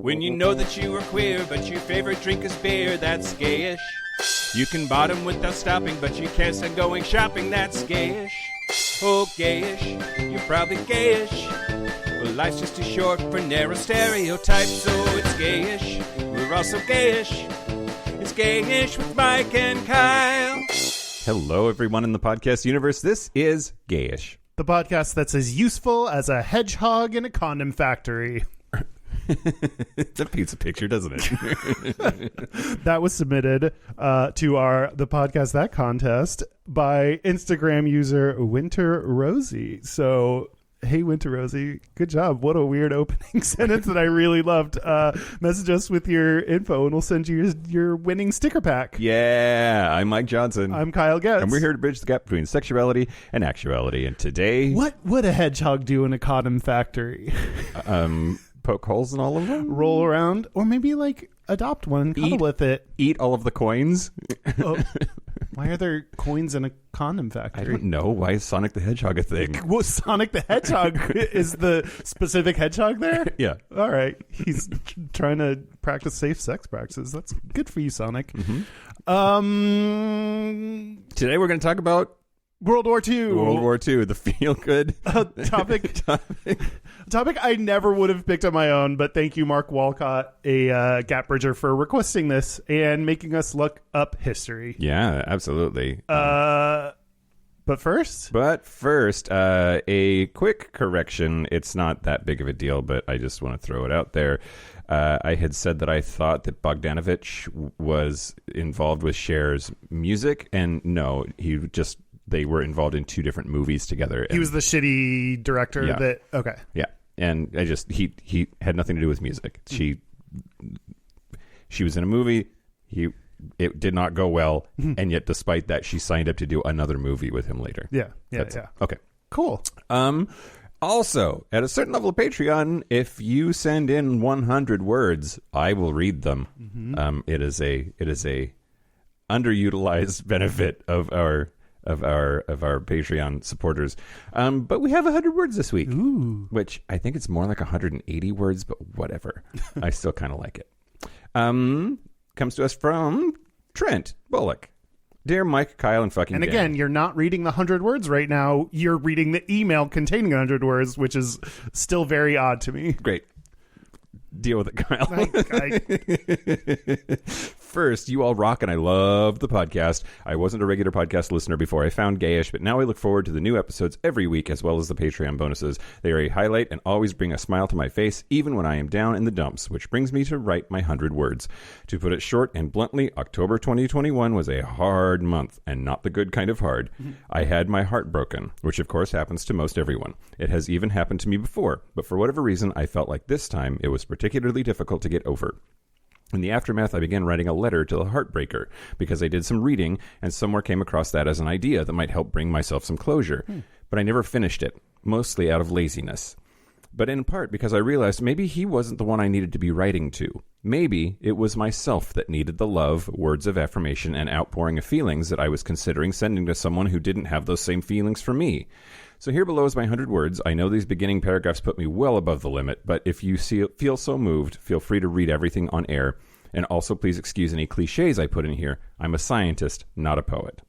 When you know that you are queer, but your favorite drink is beer, that's gayish. You can bottom without stopping, but you can't stand going shopping, that's gayish. Oh, gayish, you're probably gayish. Well, life's just too short for narrow stereotypes, so it's gayish. We're also gayish. It's Gayish with Mike and Kyle. Hello, everyone in the podcast universe. This is Gayish, the podcast that's as useful as a hedgehog in a condom factory. It's a pizza picture, doesn't it? That was submitted to the podcast that contest by Instagram user Winter Rosie. So, hey, Winter Rosie, good job. What a weird opening sentence that I really loved. Message us with your info and we'll send you your winning sticker pack. Yeah, I'm Mike Johnson. I'm Kyle Getz. And we're here to bridge the gap between sexuality and actuality. And today... What would a hedgehog do in a condom factory? Poke holes in all of them? Roll around? Or maybe, like, adopt one and cuddle with it. Eat all of the coins? Oh, why are there coins in a condom factory? I don't know. Why is Sonic the Hedgehog a thing? Well, Sonic the Hedgehog is the specific hedgehog there? Yeah. All right. He's trying to practice safe sex practices. That's good for you, Sonic. Mm-hmm. Today we're going to talk about World War II. World War II, the feel-good topic I never would have picked on my own, but thank you, Mark Wolcott, a Gap Bridger, for requesting this and making us look up history. Yeah, absolutely. But first, a quick correction. It's not that big of a deal, but I just want to throw it out there. I had said that I thought that Bogdanovich was involved with Cher's music, and no, they were involved in two different movies together. He was the shitty director that... Okay. Yeah. And he had nothing to do with music. She was in a movie. It did not go well. And yet, despite that, she signed up to do another movie with him later. Yeah. Okay. Cool. Also, at a certain level of Patreon, if you send in 100 words, I will read them. Mm-hmm. It is a underutilized benefit of our Patreon supporters. But we have 100 words this week. Ooh. Which I think it's more like 180 words, but whatever. I still kind of like it. Comes to us from Trent Bullock. Dear Mike, Kyle, and fucking And again, Dan. You're not reading the 100 words right now. You're reading the email containing 100 words, which is still very odd to me. Great. Deal with it, Kyle. First, you all rock, and I love the podcast. I wasn't a regular podcast listener before I found Gayish, but now I look forward to the new episodes every week, as well as the Patreon bonuses. They are a highlight and always bring a smile to my face, even when I am down in the dumps, which brings me to write my 100 words. To put it short and bluntly, October 2021 was a hard month, and not the good kind of hard. I had my heart broken, which of course happens to most everyone. It has even happened to me before, but for whatever reason, I felt like this time it was particularly difficult to get over. In the aftermath, I began writing a letter to the heartbreaker because I did some reading and somewhere came across that as an idea that might help bring myself some closure. But I never finished it, mostly out of laziness. But in part because I realized maybe he wasn't the one I needed to be writing to. Maybe it was myself that needed the love, words of affirmation, and outpouring of feelings that I was considering sending to someone who didn't have those same feelings for me. So here below is my 100 words. I know these beginning paragraphs put me well above the limit, but if you feel so moved, feel free to read everything on air. And also please excuse any cliches I put in here. I'm a scientist, not a poet.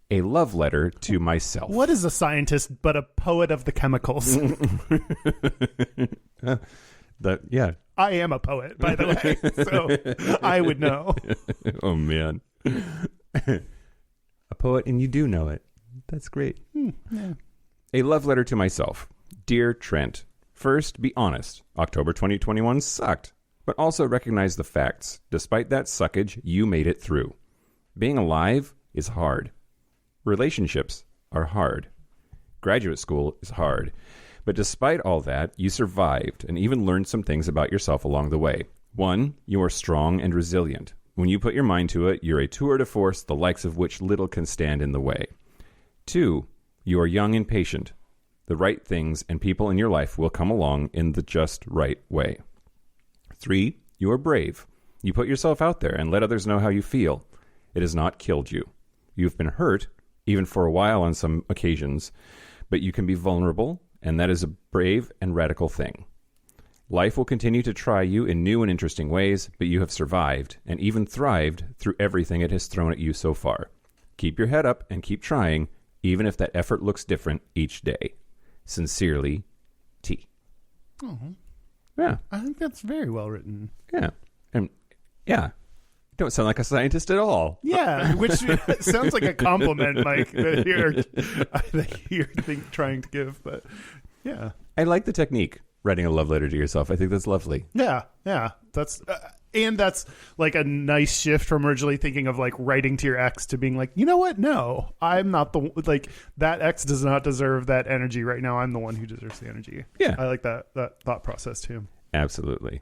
A love letter to myself. What is a scientist but a poet of the chemicals? Yeah. I am a poet, by the way, so I would know. Oh, man. A poet, and you do know it. That's great. Yeah. A love letter to myself. Dear Trent, first, be honest. October 2021 sucked, but also recognize the facts. Despite that suckage, you made it through. Being alive is hard. Relationships are hard. Graduate school is hard. But despite all that, you survived and even learned some things about yourself along the way. 1, you are strong and resilient. When you put your mind to it, you're a tour de force, the likes of which little can stand in the way. 2, you are young and patient. The right things and people in your life will come along in the just right way. 3, you are brave. You put yourself out there and let others know how you feel. It has not killed you. You've been hurt, even for a while on some occasions, but you can be vulnerable, and that is a brave and radical thing. Life will continue to try you in new and interesting ways, but you have survived and even thrived through everything it has thrown at you so far. Keep your head up and keep trying, even if that effort looks different each day. Sincerely, T. Oh, Yeah. I think that's very well written. Yeah. And yeah. Don't sound like a scientist at all. Yeah, which sounds like a compliment, Mike, that you're trying to give. But yeah, I like the technique, writing a love letter to yourself. I think that's lovely. yeah. That's and that's like a nice shift from originally thinking of like writing to your ex to being like, you know what? No, I'm not the like that ex does not deserve that energy right now. I'm the one who deserves the energy. Yeah, I like that thought process too. Absolutely.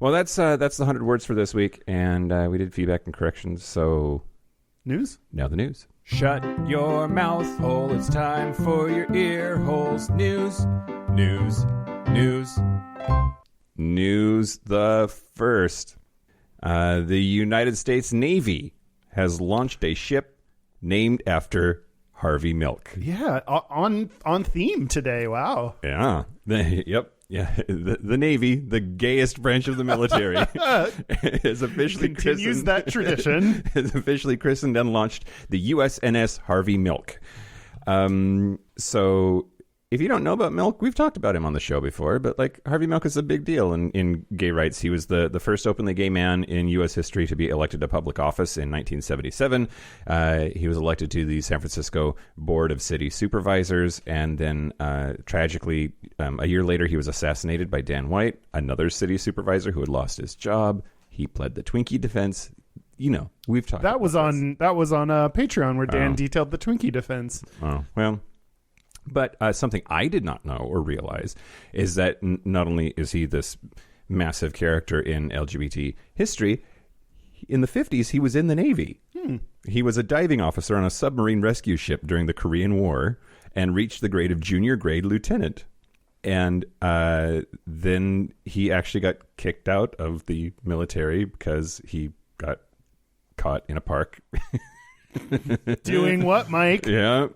Well, that's the 100 words for this week, and we did feedback and corrections. So, News? now the news. Shut your mouth hole, it's time for your ear holes. News, news, news. News the first. The United States Navy has launched a ship named after Harvey Milk. Yeah, on theme today. Wow. Yeah. Yep. Yeah. The Navy, the gayest branch of the military, is officially Continues christened, that tradition. is officially christened and launched the USNS Harvey Milk. So if you don't know about Milk, we've talked about him on the show before, but like Harvey Milk is a big deal in gay rights. He was the first openly gay man in U.S. history to be elected to public office in 1977. He was elected to the San Francisco Board of City Supervisors, and then tragically, a year later, he was assassinated by Dan White, another city supervisor who had lost his job. He pled the Twinkie defense. You know, we've talked That about was this. on Patreon where Dan detailed the Twinkie defense. Oh, well. But something I did not know or realize is that not only is he this massive character in LGBT history, in the 50s, he was in the Navy. He was a diving officer on a submarine rescue ship during the Korean War and reached the grade of junior grade lieutenant. And then he actually got kicked out of the military because he got caught in a park. Doing what, Mike? Yeah.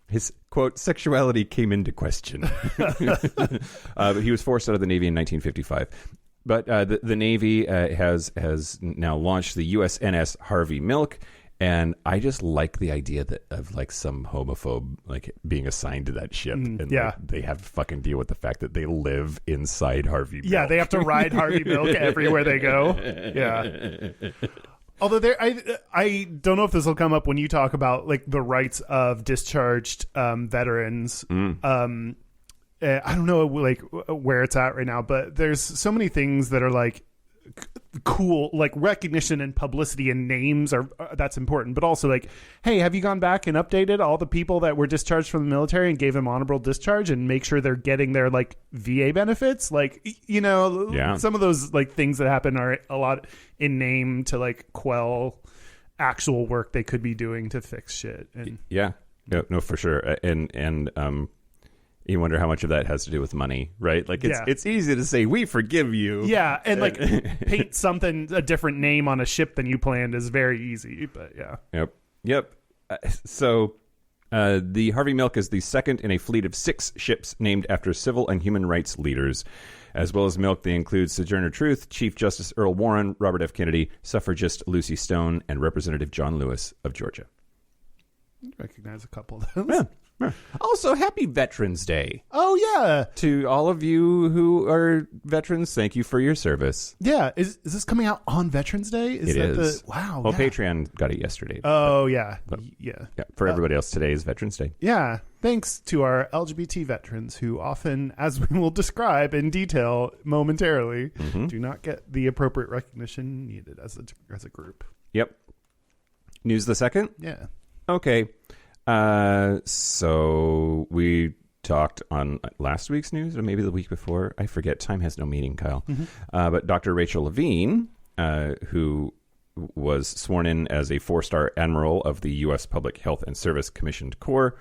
His, quote, sexuality came into question. But he was forced out of the Navy in 1955. But the Navy has now launched the USNS Harvey Milk, and I just like the idea of like some homophobe like being assigned to that ship, and yeah. like, they have to fucking deal with the fact that they live inside Harvey Milk. Yeah, they have to ride Harvey Milk everywhere they go. Yeah. Although I don't know if this will come up when you talk about like the rights of discharged veterans. I don't know like where it's at right now, but there's so many things that are like cool, like recognition and publicity and names are that's important, but also like, hey, have you gone back and updated all the people that were discharged from the military and gave them honorable discharge and make sure they're getting their like VA benefits? Like, you know, some of those like things that happen are a lot in name to like quell actual work they could be doing to fix shit. And no, for sure. And you wonder how much of that has to do with money, right? Like it's easy to say we forgive you. Yeah, and like paint a different name on a ship than you planned is very easy, but yeah. Yep. So the Harvey Milk is the second in a fleet of 6 ships named after civil and human rights leaders. As well as Milk, they include Sojourner Truth, Chief Justice Earl Warren, Robert F. Kennedy, suffragist Lucy Stone, and Representative John Lewis of Georgia. I recognize a couple of those. Yeah. Also, happy Veterans Day. Oh, yeah. To all of you who are veterans, thank you for your service. Yeah. Is this coming out on Veterans Day? It is. Wow. Well, yeah. Patreon got it yesterday. Oh, yeah. Yeah. For everybody else, today is Veterans Day. Yeah. Thanks to our LGBT veterans who often, as we will describe in detail momentarily, do not get the appropriate recognition needed as a group. Yep. News the second? Yeah. Okay. So we talked on last week's news, or maybe the week before. I forget. Time has no meaning, Kyle. But Dr. Rachel Levine, who was sworn in as a 4-star admiral of the U.S. Public Health and Service Commissioned Corps.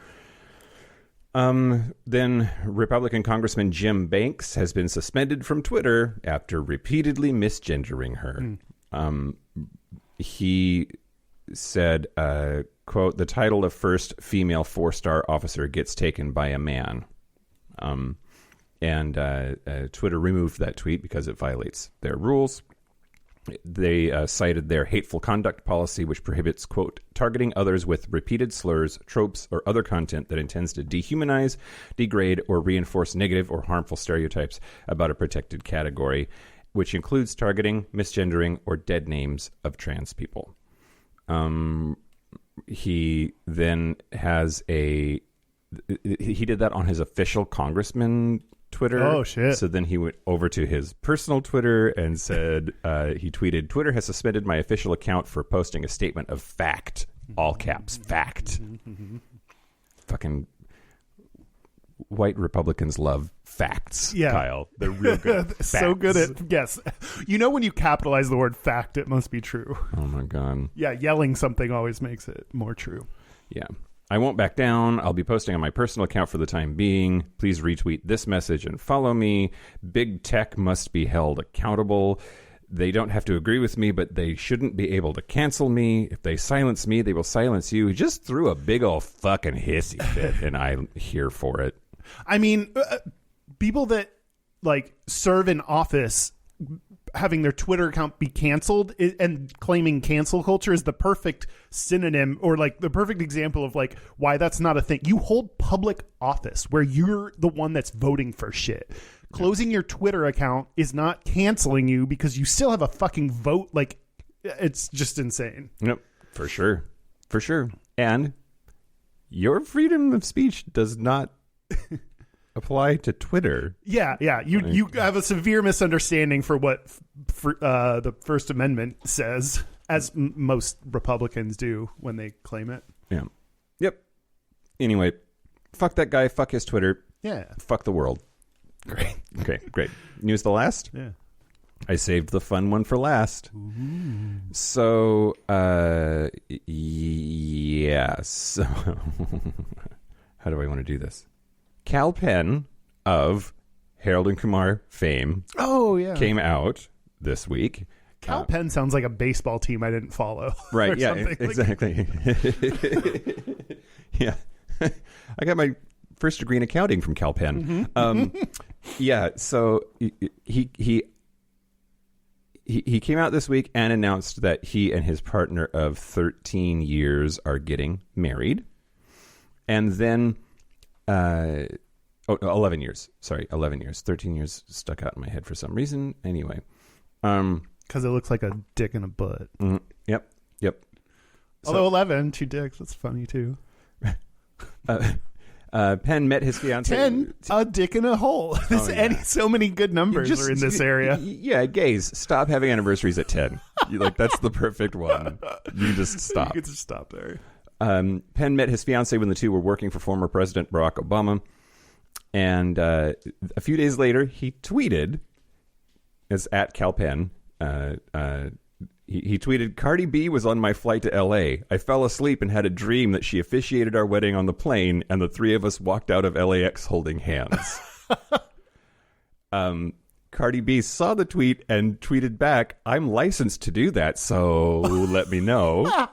Then Republican Congressman Jim Banks has been suspended from Twitter after repeatedly misgendering her. He said, quote, the title of first female 4-star officer gets taken by a man. And Twitter removed that tweet because it violates their rules. They cited their hateful conduct policy, which prohibits, quote, targeting others with repeated slurs, tropes, or other content that intends to dehumanize, degrade, or reinforce negative or harmful stereotypes about a protected category, which includes targeting, misgendering, or dead names of trans people. He then has he did that on his official congressman Twitter. Oh, shit. So then he went over to his personal Twitter and said, he tweeted, Twitter has suspended my official account for posting a statement of fact. All caps, fact. Fucking white Republicans love facts, Yeah. Kyle. They're real good at So facts. good at, yes. You know when you capitalize the word fact, it must be true. Oh, my God. Yeah, yelling something always makes it more true. Yeah. I won't back down. I'll be posting on my personal account for the time being. Please retweet this message and follow me. Big tech must be held accountable. They don't have to agree with me, but they shouldn't be able to cancel me. If they silence me, they will silence you. He just threw a big old fucking hissy fit, and I'm here for it. I mean, people that like serve in office having their Twitter account be canceled and claiming cancel culture is the perfect synonym or like the perfect example of like why that's not a thing. You hold public office where you're the one that's voting for shit. Closing your Twitter account is not canceling you because you still have a fucking vote. Like, it's just insane. Yep, for sure. For sure. And your freedom of speech does not apply to Twitter. Yeah. You have a severe misunderstanding for what the First Amendment says, as most Republicans do when they claim it. Yeah. Yep. Anyway, fuck that guy. Fuck his Twitter. Yeah. Fuck the world. Great. Okay, great. News the last? Yeah. I saved the fun one for last. Ooh. So, yeah. So, how do I want to do this? Cal Penn of Harold and Kumar fame Oh, yeah. came out this week. Cal Penn sounds like a baseball team I didn't follow. Right, or yeah, something. exactly. Yeah. I got my first degree in accounting from Cal Penn. Yeah, so he came out this week and announced that he and his partner of 13 years are getting married. And then 11 years. Sorry, 11 years. 13 years stuck out in my head for some reason. Anyway. Because it looks like a dick in a butt. Yep. Although 11, 2 dicks, that's funny too. Penn met his fiance. 10, a dick in a hole. So many good numbers are in this area. Yeah, gays, stop having anniversaries at 10. That's the perfect one. You just stop. You could just stop there. Penn met his fiance when the two were working for former President Barack Obama. And a few days later, he tweeted, as at Cal Penn, he tweeted, Cardi B was on my flight to L.A. I fell asleep and had a dream that she officiated our wedding on the plane, and the three of us walked out of LAX holding hands. Cardi B saw the tweet and tweeted back, I'm licensed to do that, so let me know.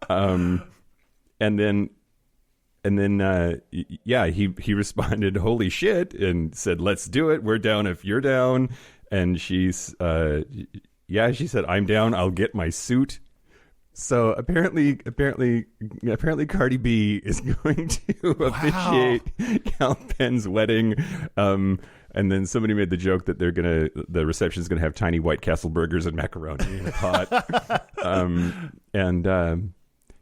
And then he responded, holy shit, and said, let's do it. We're down if you're down. And she said, I'm down. I'll get my suit. So apparently Cardi B is going to officiate Cal Penn's wedding. And then somebody made the joke that the reception is gonna have tiny White Castle burgers and macaroni in a pot.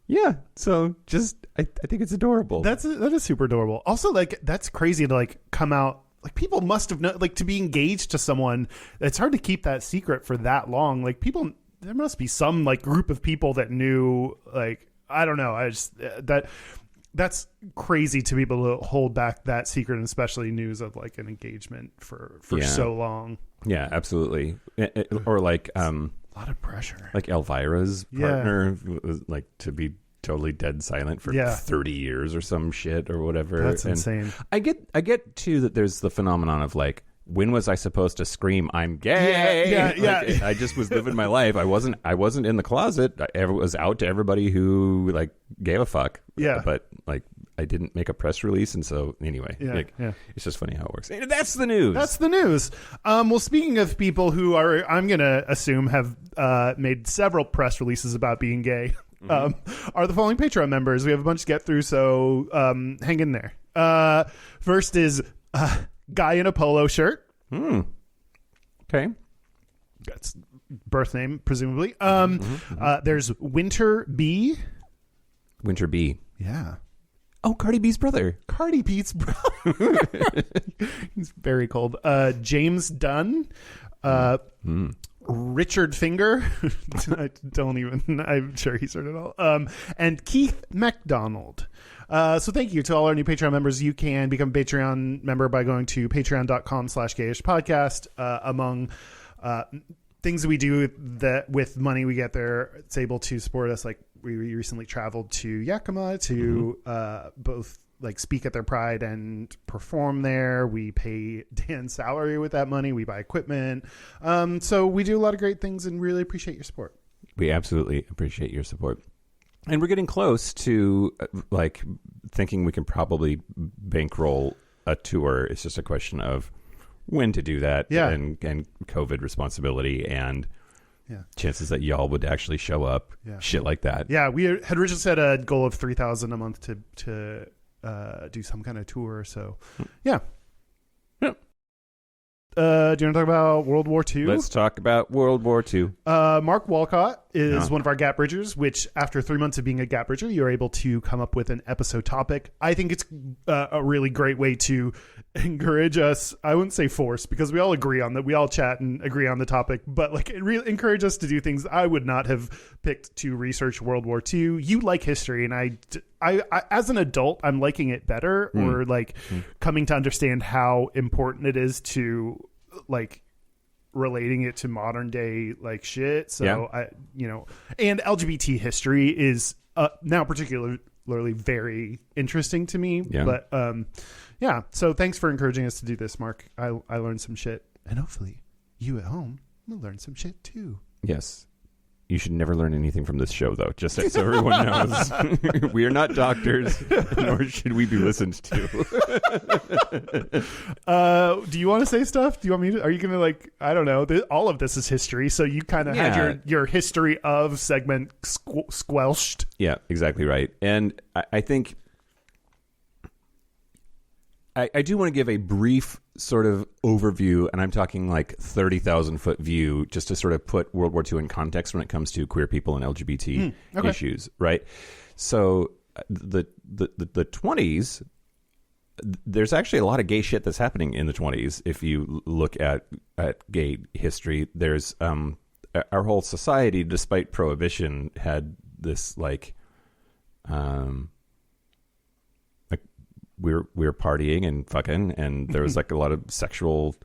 Yeah, so just I think it's adorable. That is super adorable. Also, like, that's crazy to like come out. Like, people must have known, like, to be engaged to someone. It's hard to keep that secret for that long. Like, there must be some like group of people that knew. Like, I don't know. I just that's crazy to be able to hold back that secret, and especially news of like an engagement for so long. Yeah, absolutely. Or like a lot of pressure. Like Elvira's partner was like to be totally dead silent for 30 years or some shit or whatever. That's insane. I get too that there's the phenomenon of like, when was I supposed to scream I'm gay? Yeah. I just was living my life. I wasn't in the closet. I was out to everybody who like gave a fuck. Yeah. But like I didn't make a press release, and so anyway, it's just funny how it works. And that's the news. That's the news. Well, speaking of people who are, I'm gonna assume have made several press releases about being gay, are the following Patreon members. We have a bunch to get through, so hang in there. First is guy in a polo shirt. Okay, that's birth name, presumably. There's Winter B. Winter B. Yeah. Oh, Cardi B's brother. Cardi B's brother. He's very cold. James Dunn. Richard Finger. I'm sure he's heard it all. And Keith MacDonald. So thank you to all our new Patreon members. You can become a Patreon member by going to patreon.com/gayish podcast. Among things that we do that with money we get there, it's able to support us. Like we recently traveled to Yakima to both like speak at their Pride and perform there. We pay Dan's salary with that money. We buy equipment. So we do a lot of great things and really appreciate your support. We absolutely appreciate your support. And we're getting close to like thinking we can probably bankroll a tour. It's just a question of when to do that and COVID responsibility and chances that y'all would actually show up, shit like that. Yeah, we had originally set a goal of $3,000 a month to do some kind of tour. So, yeah. Do you want to talk about World War II? Let's talk about World War II. Mark Wolcott is one of our Gap Bridgers, which after 3 months of being a Gap Bridger, you're able to come up with an episode topic. I think it's a really great way to encourage us. I wouldn't say force, because we all agree on that. We all chat and agree on the topic, but like it really encourage us to do things I would not have picked to research World War II. You like history, and I as an adult, I'm liking it better, or like coming to understand how important it is to like relating it to modern day like shit. So and LGBT history is now particularly very interesting to me. But so thanks for encouraging us to do this, Mark. I learned some shit, and hopefully you at home will learn some shit too. Yes. You should never learn anything from this show, though, just so everyone knows. We are not doctors, nor should we be listened to. Do you want to say stuff? Do you want me to? Are you going to, like, I don't know. All of this is history, so you kind of had your history of segment squelched. Yeah, exactly right. And I think I do want to give a brief sort of overview, and I'm talking like 30,000 foot view, just to sort of put World War II in context when it comes to queer people and LGBT issues, right? So the 20s, there's actually a lot of gay shit that's happening in the 20s. If you look at gay history, there's our whole society, despite prohibition, had this like we were partying and fucking, and there was like a lot of sexual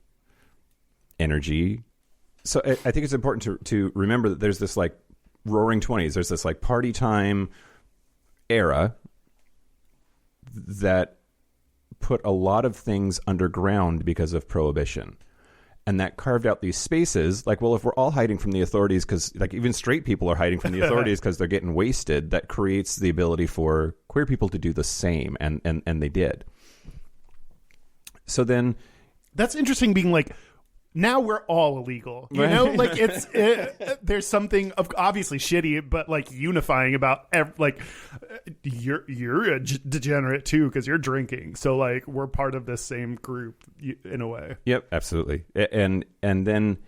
energy. So I think it's important to remember that there's this like roaring 20s. There's this like party time era that put a lot of things underground because of prohibition. And that carved out these spaces. Like, well, if we're all hiding from the authorities, because like even straight people are hiding from the authorities because they're getting wasted, that creates the ability for queer people to do the same. And they did. So then that's interesting, being like, now we're all illegal, you know, like there's something of obviously shitty, but like unifying about like you're a degenerate too, because you're drinking. So like we're part of this same group in a way. Yep, absolutely. And then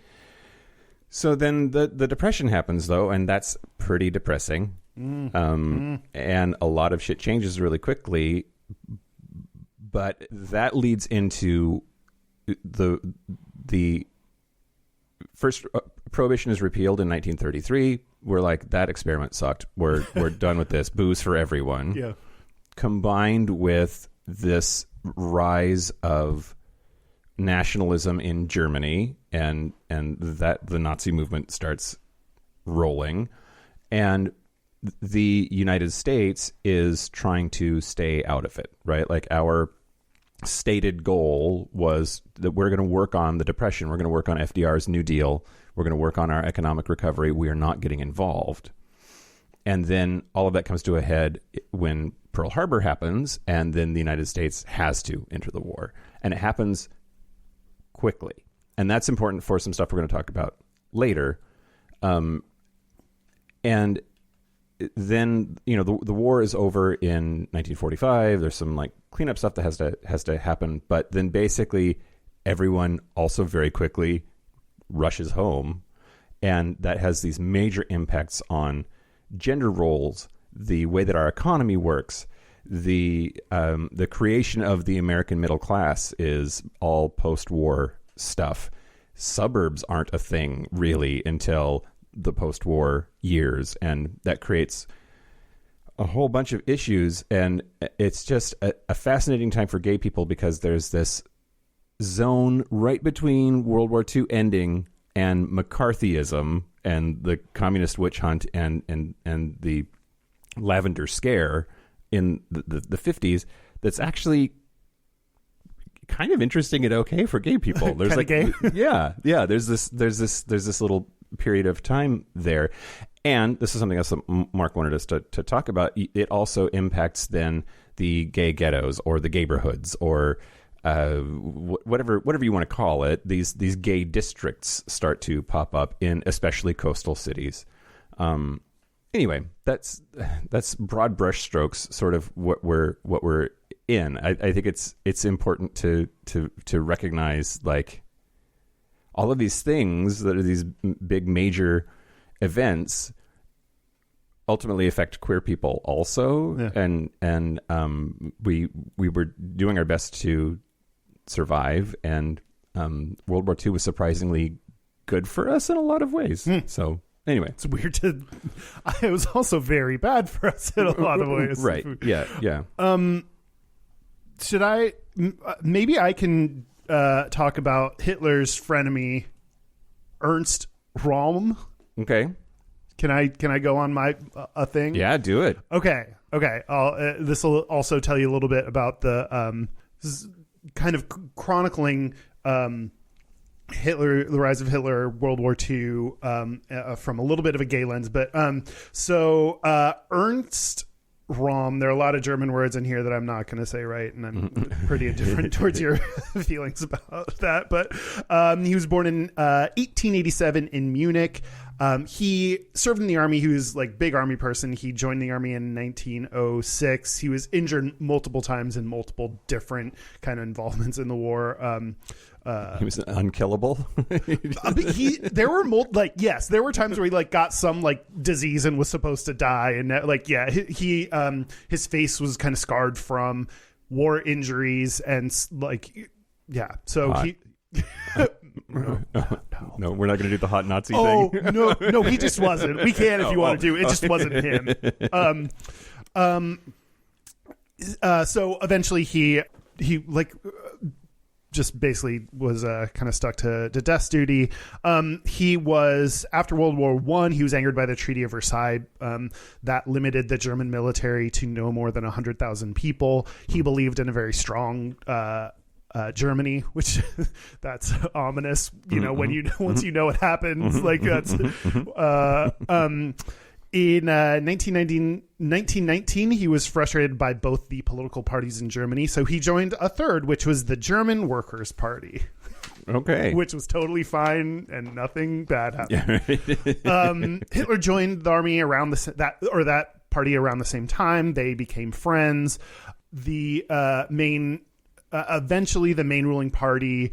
the depression happens though, and that's pretty depressing. And a lot of shit changes really quickly, but that leads into the first prohibition is repealed in 1933. We're like, that experiment sucked. We're done with this. Booze for everyone. Yeah. Combined with this rise of nationalism in Germany, and that the Nazi movement starts rolling, and the United States is trying to stay out of it, right? Like our stated goal was that we're going to work on the depression. We're going to work on FDR's New Deal. We're going to work on our economic recovery. We are not getting involved. And then all of that comes to a head when Pearl Harbor happens, and then the United States has to enter the war. And it happens quickly. And that's important for some stuff we're going to talk about later. And then, the war is over in 1945. There's some like cleanup stuff that has to happen. But then basically everyone also very quickly rushes home. And that has these major impacts on gender roles, the way that our economy works. The creation of the American middle class is all post-war stuff. Suburbs aren't a thing really until the post-war years, and that creates a whole bunch of issues. And it's just a fascinating time for gay people because there's this zone right between World War II ending and McCarthyism and the communist witch hunt and the Lavender Scare in the 50s. That's actually kind of interesting and okay for gay people. There's like gay? yeah. There's this little period of time there, and this is something else that Mark wanted us to talk about. It also impacts then the gay ghettos or the gayborhoods or whatever you want to call it. These gay districts start to pop up in especially coastal cities. Anyway, that's broad brush strokes, sort of what we're in. I think it's important to recognize like all of these things that are these big major events ultimately affect queer people also. Yeah. And we were doing our best to survive, and World War II was surprisingly good for us in a lot of ways. So anyway, it's weird to. It was also very bad for us in a lot of ways. Right? Yeah. Should I? Maybe I can talk about Hitler's frenemy, Ernst Röhm. Okay. Can I go on my a thing? Yeah, do it. Okay. This will also tell you a little bit about the kind of chronicling Hitler, the rise of Hitler, World War II, from a little bit of a gay lens. But so Ernst Röhm, there are a lot of German words in here that I'm not going to say right, and I'm pretty indifferent towards your feelings about that. But he was born in 1887 in Munich. He served in the army. He was like big army person. He joined the army in 1906. He was injured multiple times in multiple different kind of involvements in the war. He was unkillable. There were there were times where he like got some like disease and was supposed to die, and he his face was kind of scarred from war injuries and so he. No, we're not going to do the hot Nazi thing. No, he just wasn't. We can if you want to do. It just wasn't him. So eventually he just basically was kind of stuck to desk duty. He was, after World War I, he was angered by the Treaty of Versailles that limited the German military to no more than 100,000 people. He believed in a very strong Germany, which that's ominous, once you know what happens, like that's in 1919 he was frustrated by both the political parties in Germany, so he joined a third, which was the German Workers' Party. Okay. Which was totally fine and nothing bad happened. Hitler joined the army around that party around the same time. They became friends. Eventually the main ruling party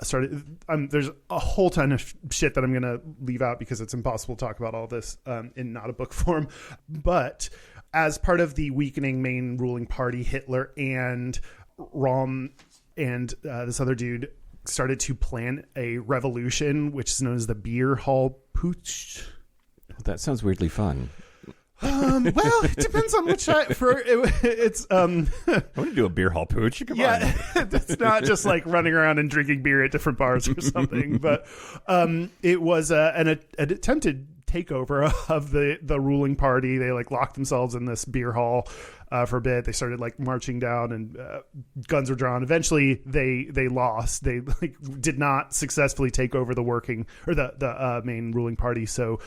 started. There's a whole ton of shit that I'm going to leave out because it's impossible to talk about all this in not a book form. But as part of the weakening main ruling party, Hitler and Röhm and this other dude started to plan a revolution, which is known as the Beer Hall Putsch. That sounds weirdly fun. Well, it depends on which it's I want to do a beer hall pooch. Come on. It's not just like running around and drinking beer at different bars or something, but it was an attempted takeover of the ruling party. They like locked themselves in this beer hall for a bit. They started like marching down, and guns were drawn. Eventually, they lost. They like did not successfully take over the main ruling party. So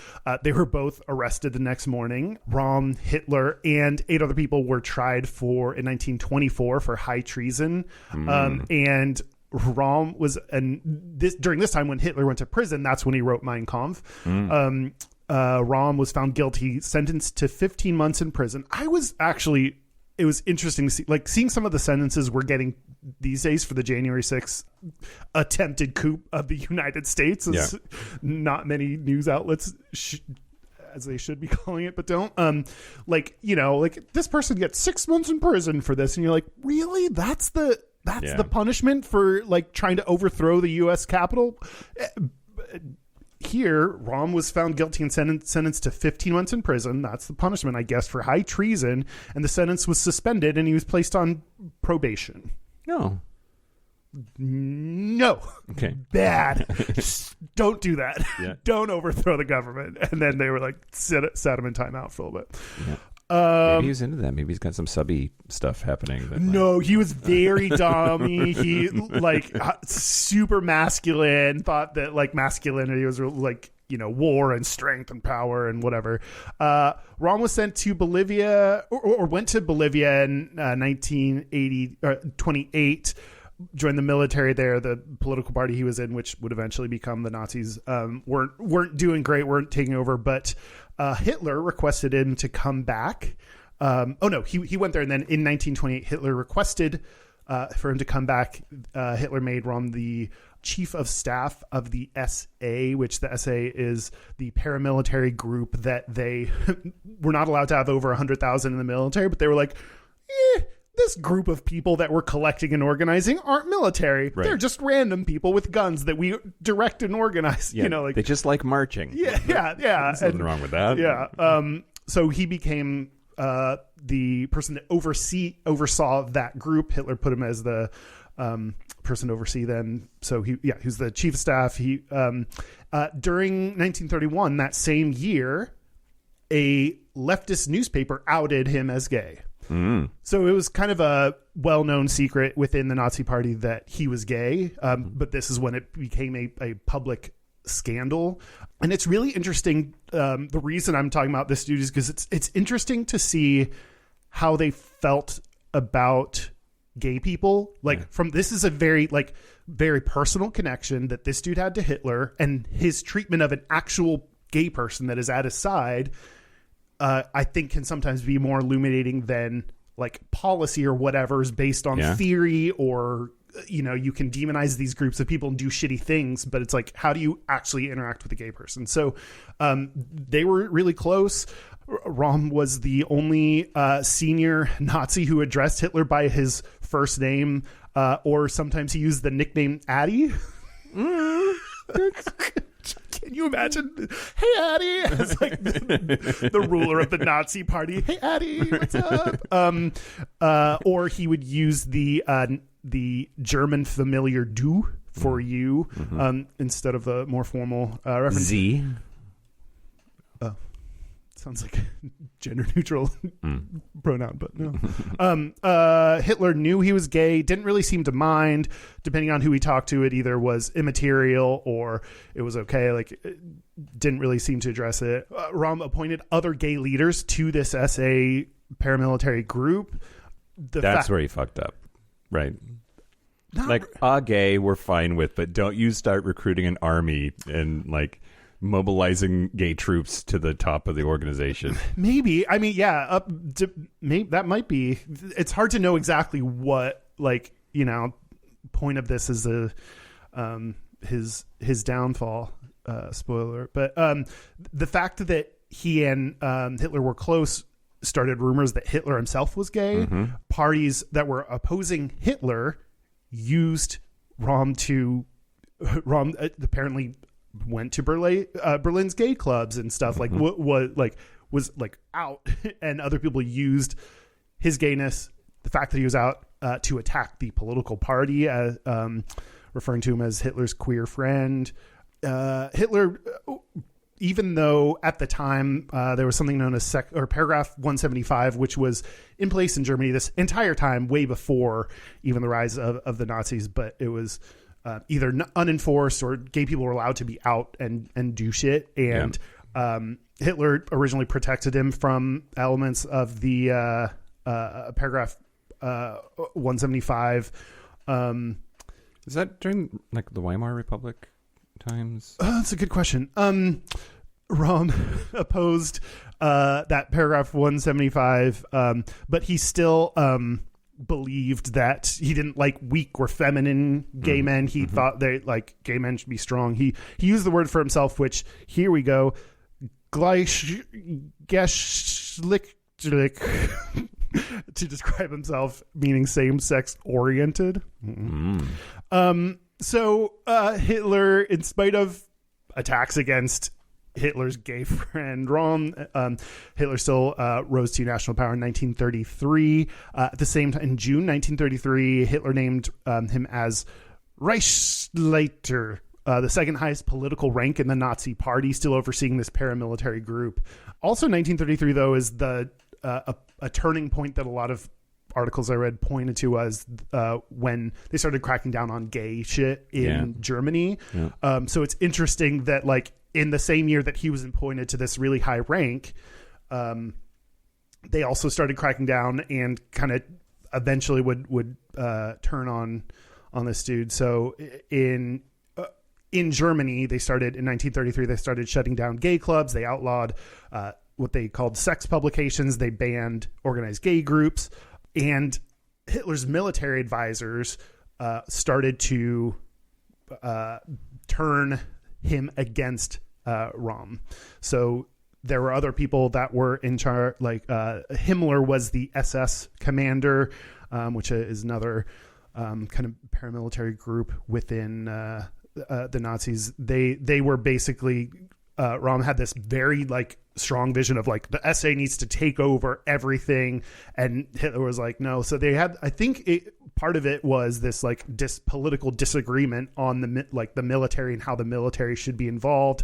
they were both arrested the next morning. Röhm, Hitler, and 8 other people were tried in 1924 for high treason, and Röhm was, during this time when Hitler went to prison, that's when he wrote Mein Kampf. Röhm was found guilty, sentenced to 15 months in prison. It was interesting to see, like, seeing some of the sentences we're getting these days for the January 6th attempted coup of the United States. Not many news outlets as they should be calling it, but don't. This person gets 6 months in prison for this, and you're like, really? That's the punishment for like trying to overthrow the U.S. Capitol? Here, Röhm was found guilty and sentenced to 15 months in prison. That's the punishment, I guess, for high treason. And the sentence was suspended, and he was placed on probation. No. Okay. Bad. Don't do that. Yeah. Don't overthrow the government. And then they were like, sat him in timeout for a little bit. Yeah. Maybe he's into that. Maybe he's got some subby stuff happening. No, he was very dummy. He like super masculine. Thought that like masculinity was like, war and strength and power and whatever. Röhm was sent to Bolivia or went to Bolivia in 1928. Joined the military there. The political party he was in, which would eventually become the Nazis, weren't doing great. Weren't taking over, but Hitler requested him to come back. He went there, and then in 1928, Hitler requested for him to come back. Hitler made Röhm the chief of staff of the SA, which the SA is the paramilitary group that they were not allowed to have over 100,000 in the military, but they were like, this group of people that we're collecting and organizing aren't military. Right. They're just random people with guns that we direct and organize. Yeah, they just like marching. Yeah. There's nothing wrong with that. Yeah. So he became the person that oversaw that group. Hitler put him as the person to oversee them. So he's the chief of staff. He during 1931, that same year, a leftist newspaper outed him as gay. So it was kind of a well-known secret within the Nazi Party that he was gay, but this is when it became a public scandal. And it's really interesting. The reason I'm talking about this dude is because it's interesting to see how they felt about gay people. This is a very personal connection that this dude had to Hitler, and his treatment of an actual gay person that is at his side, I think can sometimes be more illuminating than like policy or whatever is based on theory, or, you can demonize these groups of people and do shitty things, but it's like, how do you actually interact with a gay person? So they were really close. Röhm was the only senior Nazi who addressed Hitler by his first name, or sometimes he used the nickname Addy. Can you imagine? Hey, Addy, as like the ruler of the Nazi Party. Hey, Addy, what's up? Or he would use the German familiar "du" for you, instead of the more formal reference. Z. Sounds like a gender neutral pronoun, but no. Hitler knew he was gay, didn't really seem to mind. Depending on who he talked to, it either was immaterial or it was okay. Like, it didn't really seem to address it. Röhm appointed other gay leaders to this SA paramilitary group. That's where he fucked up, right? Gay we're fine with, but don't you start recruiting an army and like mobilizing gay troops to the top of the organization. Maybe. I mean, that might be. It's hard to know exactly what, point of this is his downfall. Spoiler. But the fact that he and Hitler were close started rumors that Hitler himself was gay. Parties that were opposing Hitler used Röhm apparently went to Berlin's gay clubs and stuff, was out, and other people used his gayness, the fact that he was out, to attack the political party, referring to him as Hitler's queer friend. Hitler even though at the time there was something known as paragraph 175, which was in place in Germany this entire time, way before even the rise of the Nazis, but it was either unenforced or gay people were allowed to be out and do shit. And Hitler originally protected him from elements of the paragraph 175. Is that during like the Weimar Republic times? That's a good question. Rom opposed that paragraph 175, but he still believed that he didn't like weak or feminine gay men. He thought that like gay men should be strong. He used the word for himself, which here we go, Gayish, to describe himself, meaning same-sex oriented. So Hitler, in spite of attacks against Hitler's gay friend Rom, Hitler still rose to national power in 1933. At the same time, in June 1933, Hitler named him as Reichsleiter, the second highest political rank in the Nazi party, still overseeing this paramilitary group. Also 1933, though, is the a turning point that a lot of articles I read pointed to as when they started cracking down on gay shit in Germany. So it's interesting that like in the same year that he was appointed to this really high rank, they also started cracking down and kind of eventually would turn on this dude. So in Germany, they started in 1933. They started shutting down gay clubs. They outlawed what they called sex publications. They banned organized gay groups, and Hitler's military advisors started to turn him against Rom. So there were other people that were in charge, like Himmler was the SS commander, which is another kind of paramilitary group within the Nazis. They were basically Rom had this very like strong vision of like the SA needs to take over everything, and Hitler was like no. So they had, I think part of it was this like political disagreement on the military and how the military should be involved,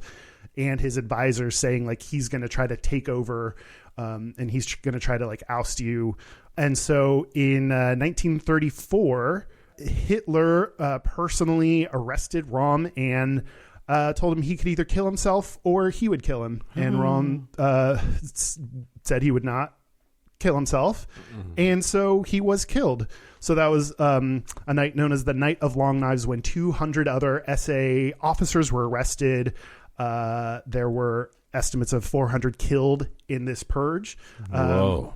and his advisors saying like he's going to try to take over and he's going to try to like oust you. And so in 1934, Hitler personally arrested Rom and told him he could either kill himself or he would kill him. And Rom said he would not kill himself. And so he was killed. So that was a night known as the Night of Long Knives, when 200 other SA officers were arrested. There were estimates of 400 killed in this purge. Apparently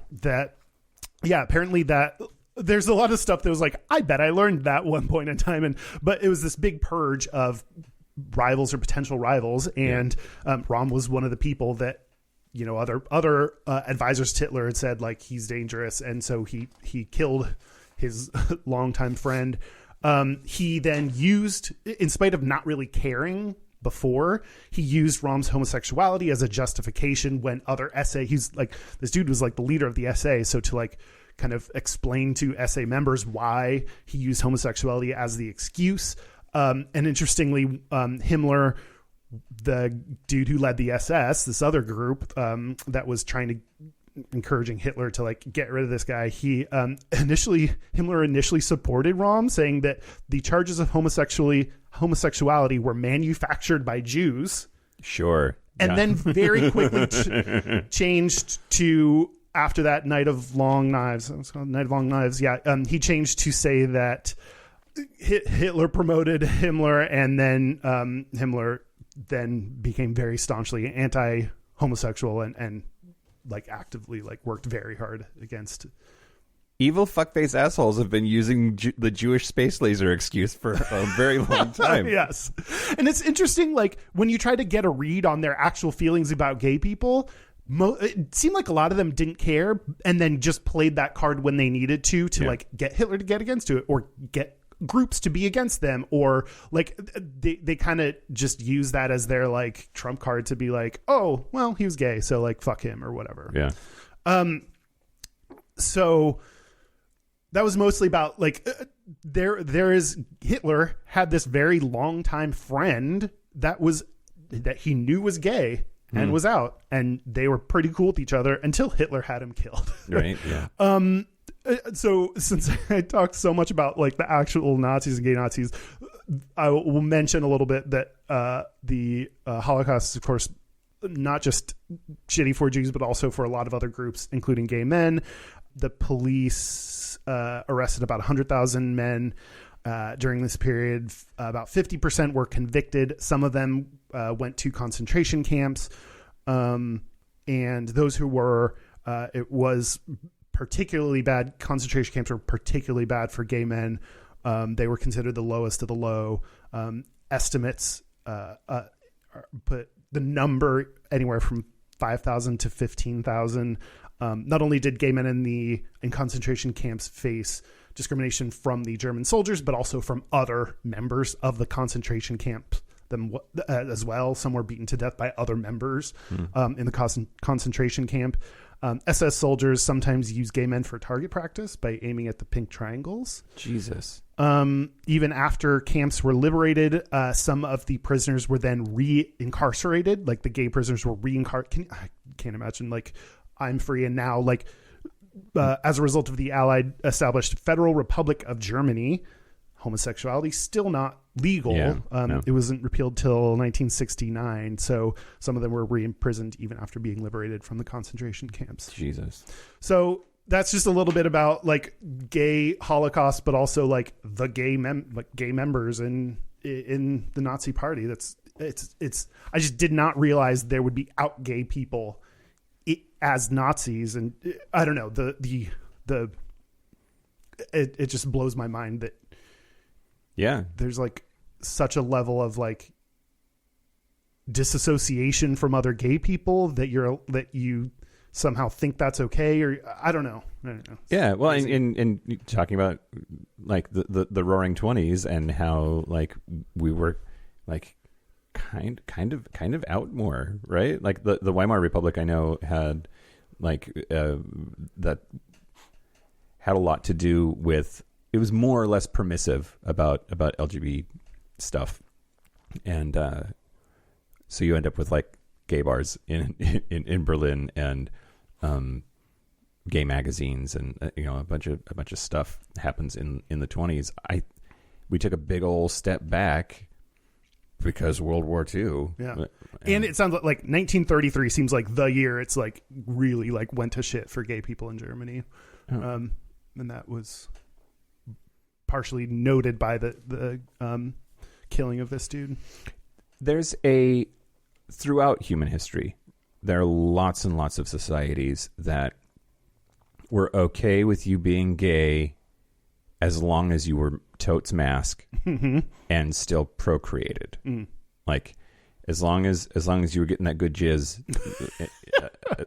that there's a lot of stuff that was like, I bet I learned that one point in time. But it was this big purge of rivals or potential rivals. And Rom was one of the people that, you know, other advisors to Hitler had said like he's dangerous. And so he killed his longtime friend. He then used, in spite of not really caring before, he used Rom's homosexuality as a justification when other SA, he's like, this dude was like the leader of the SA. So to like kind of explain to SA members why he used homosexuality as the excuse. And interestingly, Himmler, the dude who led the SS, this other group that was encouraging Hitler to like get rid of this guy, Himmler initially supported Rom, saying that the charges of homosexuality were manufactured by Jews. Sure. And then very quickly changed to, after that Night of Long Knives, it's called Night of Long Knives. Yeah. He changed to say that Hitler promoted Himmler, and then Himmler then became very staunchly anti-homosexual and like actively like worked very hard against. Evil fuckface assholes have been using the Jewish space laser excuse for a very long time. Yes. And it's interesting, like when you try to get a read on their actual feelings about gay people, it seemed like a lot of them didn't care and then just played that card when they needed to like get Hitler to get against it or get groups to be against them, or like they kind of just use that as their like trump card to be like, oh well, he was gay, so like fuck him or whatever. So that was mostly about like there is Hitler had this very long time friend that was that he knew was gay and was out, and they were pretty cool with each other until Hitler had him killed. Right. Yeah. So since I talked so much about like the actual Nazis and gay Nazis, I will mention a little bit that the Holocaust is, of course, not just shitty for Jews, but also for a lot of other groups, including gay men. The police arrested about 100,000 men during this period. About 50% were convicted. Some of them went to concentration camps. And those who were, it was particularly bad. Concentration camps were particularly bad for gay men. They were considered the lowest of the low. Estimates put the number anywhere from 5,000 to 15,000. Not only did gay men in concentration camps face discrimination from the German soldiers, but also from other members of the concentration camp as well. Some were beaten to death by other members in the concentration camp. SS soldiers sometimes use gay men for target practice by aiming at the pink triangles. Jesus. Even after camps were liberated, some of the prisoners were then re-incarcerated. Like the gay prisoners were I can't imagine, like, I'm free and now, like, as a result of the Allied established Federal Republic of Germany, homosexuality still not legal. No. It wasn't repealed till 1969. So some of them were re-imprisoned even after being liberated from the concentration camps. Jesus. So that's just a little bit about like gay Holocaust, but also like the gay members in the Nazi Party. It's I just did not realize there would be out gay people as Nazis, and I don't know, it just blows my mind that there's like such a level of like disassociation from other gay people that you somehow think that's okay, or I don't know. Yeah, well, in talking about like the Roaring '20s and how like we were like kind of out more, right? Like the Weimar Republic, I know, had like that had a lot to do with, it was more or less permissive about LGBT stuff, and so you end up with like gay bars in Berlin and gay magazines, and a bunch of stuff happens in the 20s. We took a big old step back because World War II. Yeah. And it sounds like 1933 seems like the year it's like really like went to shit for gay people in Germany. And that was partially noted by the killing of this dude. There's throughout human history, there are lots and lots of societies that were okay with you being gay as long as you were totes mask and still procreated. Like as long as you were getting that good jizz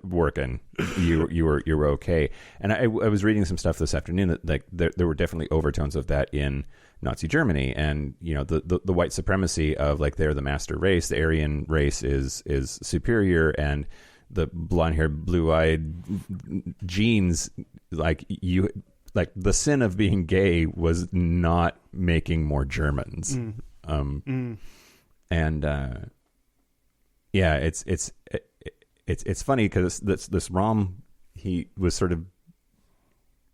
working, you were okay. And I was reading some stuff this afternoon that like there were definitely overtones of that in Nazi Germany, and the white supremacy of like they're the master race, the Aryan race is superior, and the blonde-haired, blue-eyed genes, like the sin of being gay was not making more Germans. And it's funny because this Rom, he was sort of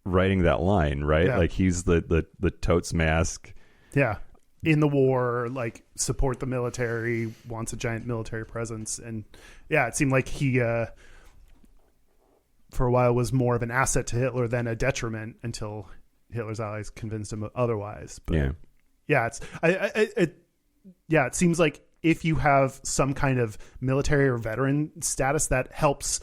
writing that line, right? Yeah. Like he's the totes mask. Yeah. In the war, like support the military, wants a giant military presence. And yeah, it seemed like he, for a while, was more of an asset to Hitler than a detriment until Hitler's allies convinced him otherwise. But it seems like if you have some kind of military or veteran status, that helps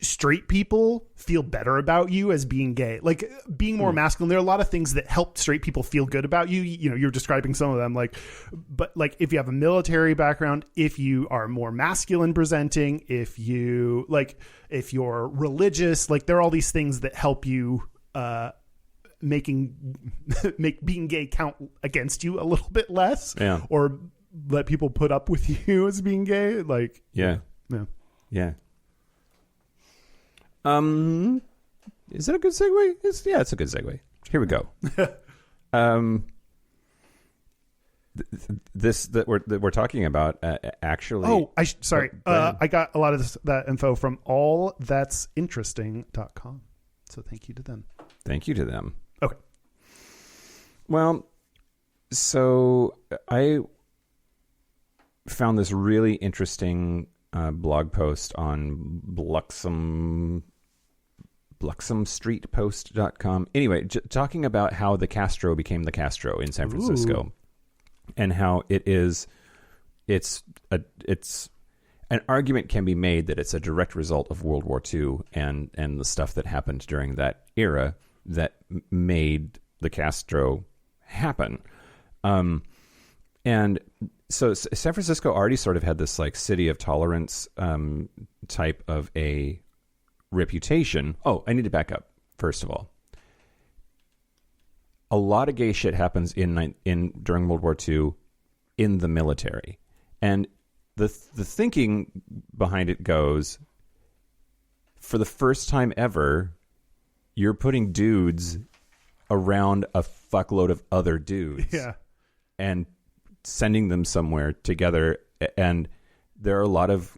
straight people feel better about you as being gay, like being more masculine. There are a lot of things that help straight people feel good about you. You're describing some of them, but if you have a military background, if you are more masculine presenting, if you're religious, like there are all these things that help you, make being gay count against you a little bit less, or let people put up with you as being gay. Like, yeah. Is it a good segue? It's a good segue. Here we go. this that we're talking about actually. Oh, sorry. I got a lot of that info from allthat'sinteresting.com. So thank you to them. Thank you to them. Okay. Well, so I found this really interesting blog post on BluxomStreetPost.com. Anyway, talking about how the Castro became the Castro in San Francisco. Ooh. And how it's an argument can be made that it's a direct result of World War II and the stuff that happened during that era that made the Castro happen. And so San Francisco already sort of had this like city of tolerance type of a reputation. Oh, I need to back up. First of all, a lot of gay shit happens during World War II in the military, and the thinking behind it goes, for the first time ever, you're putting dudes around a fuckload of other dudes, and sending them somewhere together, and there are a lot of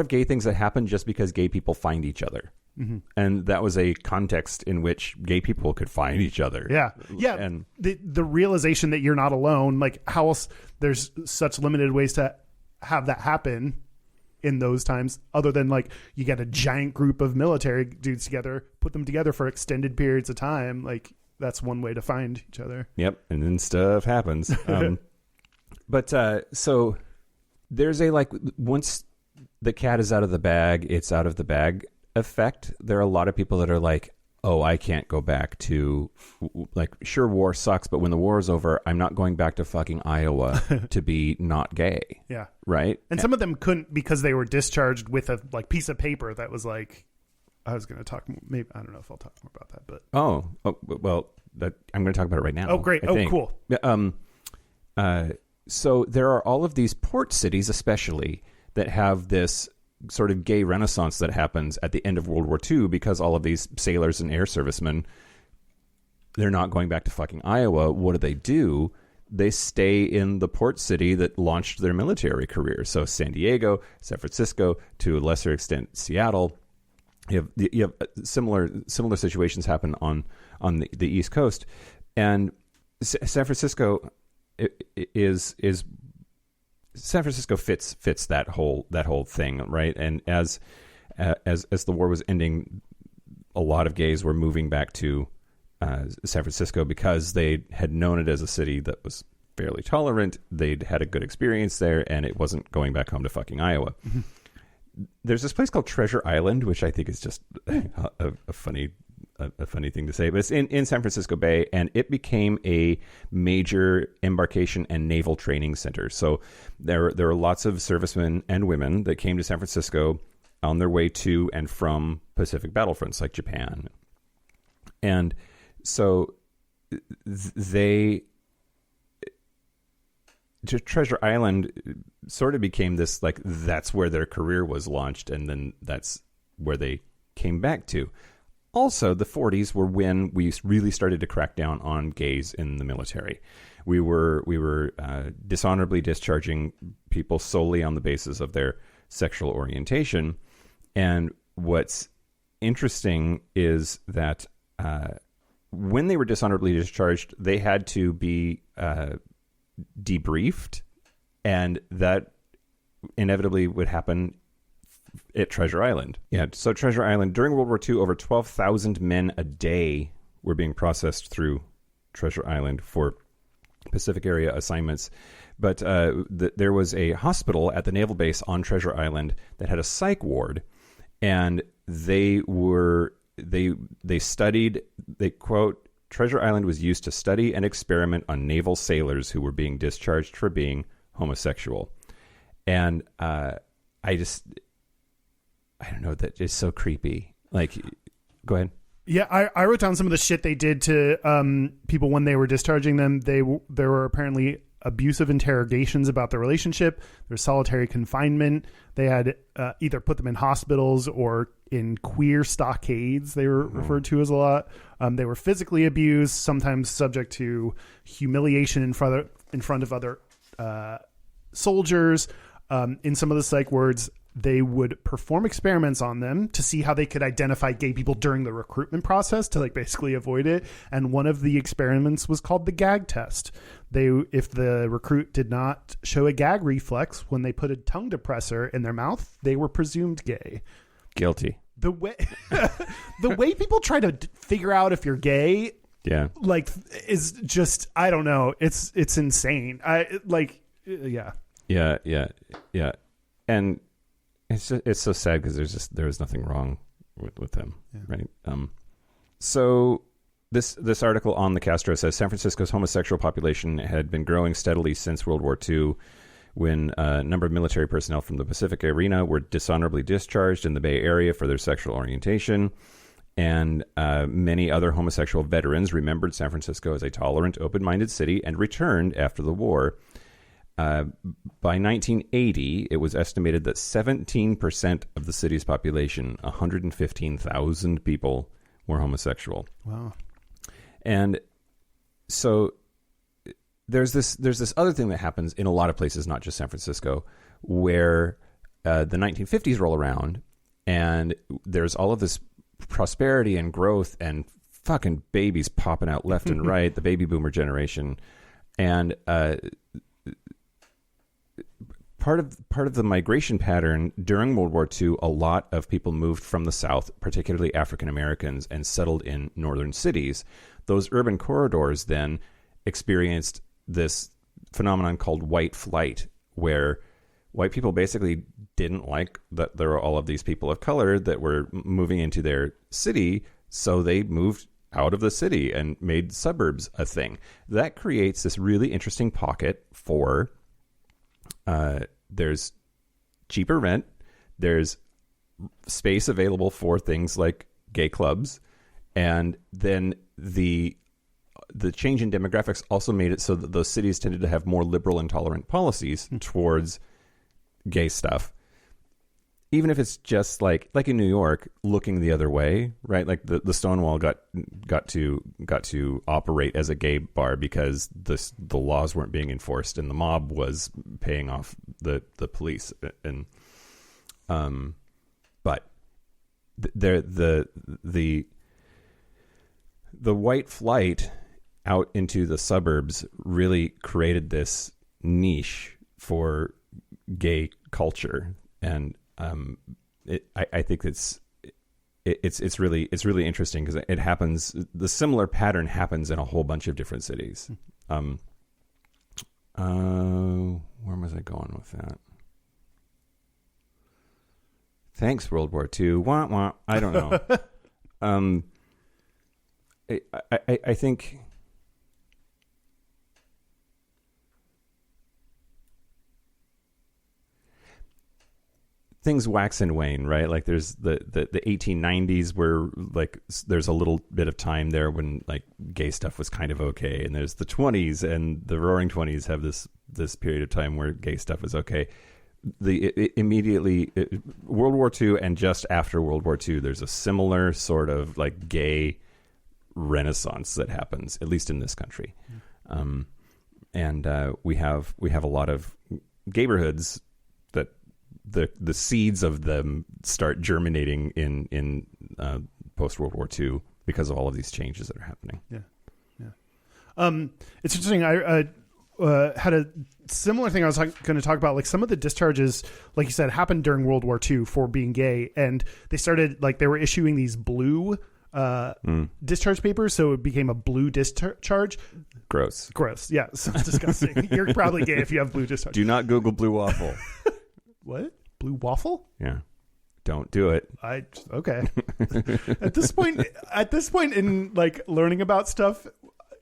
gay things that happen just because gay people find each other. Mm-hmm. And that was a context in which gay people could find each other. Yeah. And the realization that you're not alone, like how else there's such limited ways to have that happen in those times, other than like you get a giant group of military dudes together, put them together for extended periods of time. Like that's one way to find each other. Yep. And then stuff happens. But so there's once the cat is out of the bag, it's out of the bag effect. There are a lot of people that are like, oh, I can't go back to, like, sure, war sucks, but when the war is over, I'm not going back to fucking Iowa to be not gay. Yeah. Right? And some of them couldn't because they were discharged with a like piece of paper that was like, I was going to talk, maybe, I don't know if I'll talk more about that, but. Oh well, I'm going to talk about it right now. Oh, great. Cool. So there are all of these port cities, especially, that have this sort of gay renaissance that happens at the end of World War II because all of these sailors and air servicemen, they're not going back to fucking Iowa. What do? They stay in the port city that launched their military career. So San Diego, San Francisco, to a lesser extent Seattle. You have similar situations happen on the East Coast, and San Francisco San Francisco fits that whole thing, right? And as the war was ending, a lot of gays were moving back to San Francisco because they had known it as a city that was fairly tolerant. They'd had a good experience there, and it wasn't going back home to fucking Iowa. Mm-hmm. There's this place called Treasure Island, which I think is just a funny thing to say, but it's in San Francisco Bay, and it became a major embarkation and naval training center. So there are lots of servicemen and women that came to San Francisco on their way to and from Pacific battlefronts like Japan. And so Treasure Island sort of became this, like, that's where their career was launched, and then that's where they came back to. Also, the 40s were when we really started to crack down on gays in the military. We were dishonorably discharging people solely on the basis of their sexual orientation. And what's interesting is that when they were dishonorably discharged, they had to be debriefed, and that inevitably would happen at Treasure Island. Yeah, so Treasure Island, during World War II, over 12,000 men a day were being processed through Treasure Island for Pacific area assignments. But there was a hospital at the naval base on Treasure Island that had a psych ward, and they studied, they quote, Treasure Island was used to study and experiment on naval sailors who were being discharged for being homosexual. And I don't know, that is so creepy. Like, go ahead. Yeah, I wrote down some of the shit they did to people when they were discharging them. There were apparently abusive interrogations about the relationship. There's solitary confinement. They had either put them in hospitals or in queer stockades, they were referred to as a lot. They were physically abused, sometimes subject to humiliation in front of other soldiers. In some of the psych wards, they would perform experiments on them to see how they could identify gay people during the recruitment process to like basically avoid it. And one of the experiments was called the Gag Test. If the recruit did not show a gag reflex when they put a tongue depressor in their mouth, they were presumed gay. Guilty. The way people try to figure out if you're gay, like, is just, I don't know. It's insane. Yeah. And it's so sad because there was nothing wrong with them, right? So this article on the Castro says San Francisco's homosexual population had been growing steadily since World War II, when a number of military personnel from the Pacific Arena were dishonorably discharged in the Bay Area for their sexual orientation. And many other homosexual veterans remembered San Francisco as a tolerant, open-minded city and returned after the war. By 1980, it was estimated that 17% of the city's population, 115,000 people, were homosexual. Wow. And so there's this other thing that happens in a lot of places, not just San Francisco, where the 1950s roll around and there's all of this prosperity and growth and fucking babies popping out left and right, the baby boomer generation. And part of the migration pattern during World War II, a lot of people moved from the South, particularly African Americans, and settled in northern cities. Those urban corridors then experienced this phenomenon called white flight, where white people basically didn't like that there were all of these people of color that were moving into their city, so they moved out of the city and made suburbs a thing. That creates this really interesting pocket for there's cheaper rent, there's space available for things like gay clubs, and then the change in demographics also made it so that those cities tended to have more liberal and tolerant policies towards gay stuff. Even if it's just like in New York, looking the other way, right? Like the Stonewall got to operate as a gay bar because the laws weren't being enforced and the mob was paying off the police. And but the white flight out into the suburbs really created this niche for gay culture, and I think it's really interesting because it happens. The similar pattern happens in a whole bunch of different cities. Where was I going with that? Thanks, World War II. Wah, wah. I don't know. I think things wax and wane, right? Like there's the 1890s where like there's a little bit of time there when like gay stuff was kind of okay, and there's the 20s, and the Roaring 20s have this period of time where gay stuff is okay. World War II and just after World War II, there's a similar sort of like gay renaissance that happens, at least in this country. And we have a lot of gayborhoods that the seeds of them start germinating in post World War II because of all of these changes that are happening. It's interesting. I had a similar thing I was going to talk about. Like some of the discharges, like you said, happened during World War II for being gay, and they started like they were issuing these blue discharge papers, so it became a blue discharge. Gross. Yeah, sounds disgusting. You're probably gay if you have blue discharge. Do not Google blue waffle. What? Blue waffle? Yeah. Don't do it. Okay. At this point in like learning about stuff,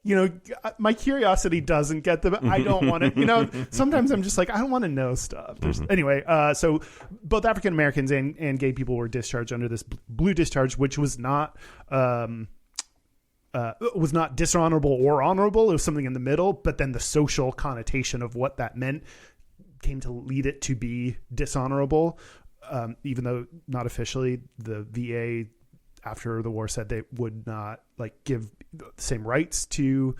you know, my curiosity doesn't get them. I don't want to, you know, sometimes I'm just like, I don't want to know stuff. Anyway, so both African Americans and gay people were discharged under this blue discharge, which was not dishonorable or honorable. It was something in the middle, but then the social connotation of what that meant came to lead it to be dishonorable. Even though not officially, the VA after the war said they would not like give the same rights to,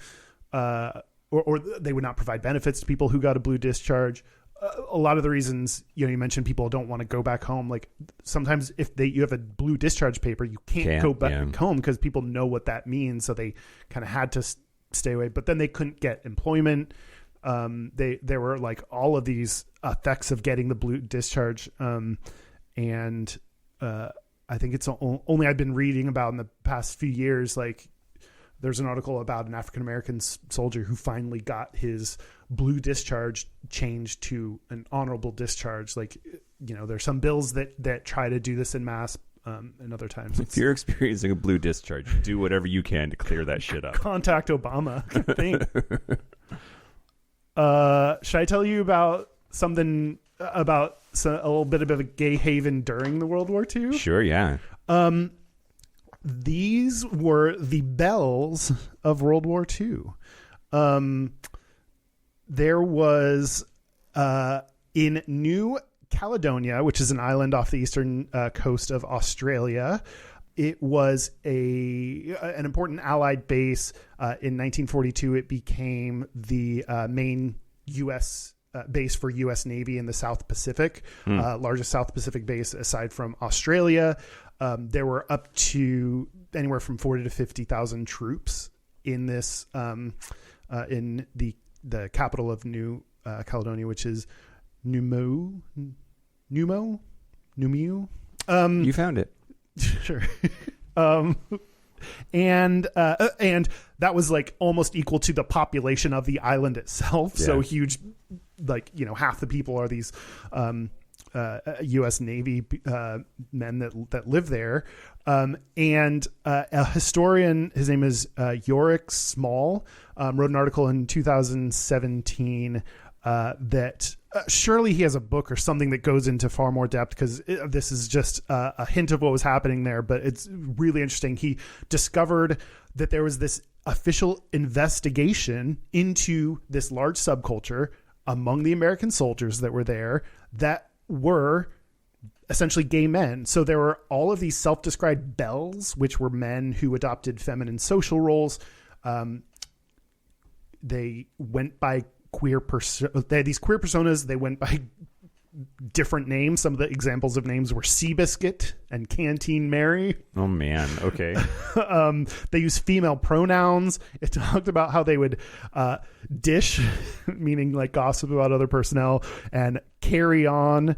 or they would not provide benefits to people who got a blue discharge. A lot of the reasons, you mentioned people don't want to go back home. Like sometimes if you have a blue discharge paper, you can't go back home because people know what that means. So they kind of had to stay away, but then they couldn't get employment. There were like all of these effects of getting the blue discharge. And I think it's only I've been reading about in the past few years, like there's an article about an African-American soldier who finally got his blue discharge changed to an honorable discharge. Like, there's some bills that try to do this in mass, and other times. If you're experiencing a blue discharge, do whatever you can to clear that shit up. Contact Obama. I think. Should I tell you about something about a little bit of a gay haven during the World War II? Sure, yeah. These were the bells of World War II. There was in New Caledonia, which is an island off the eastern coast of Australia. It was an important Allied base. In 1942, it became the main U.S. Base for U.S. Navy in the South Pacific, largest South Pacific base aside from Australia. There were up to anywhere from 40 to 50,000 troops in this, in the capital of New Caledonia, which is Numu. You found it. Sure. And that was like almost equal to the population of the island itself. Yeah. So huge, like, half the people are these U.S. Navy men that live there. And a historian, his name is Yorick Small, wrote an article in 2017 that surely he has a book or something that goes into far more depth, because this is just a hint of what was happening there, but it's really interesting. He discovered that there was this official investigation into this large subculture among the American soldiers that were there that were essentially gay men. So there were all of these self-described belles, which were men who adopted feminine social roles. They went by they had these queer personas. They went by different names. Some of the examples of names were Seabiscuit and Canteen Mary. Oh man. Okay. They used female pronouns. It talked about how they would dish, meaning like gossip about other personnel, and carry on,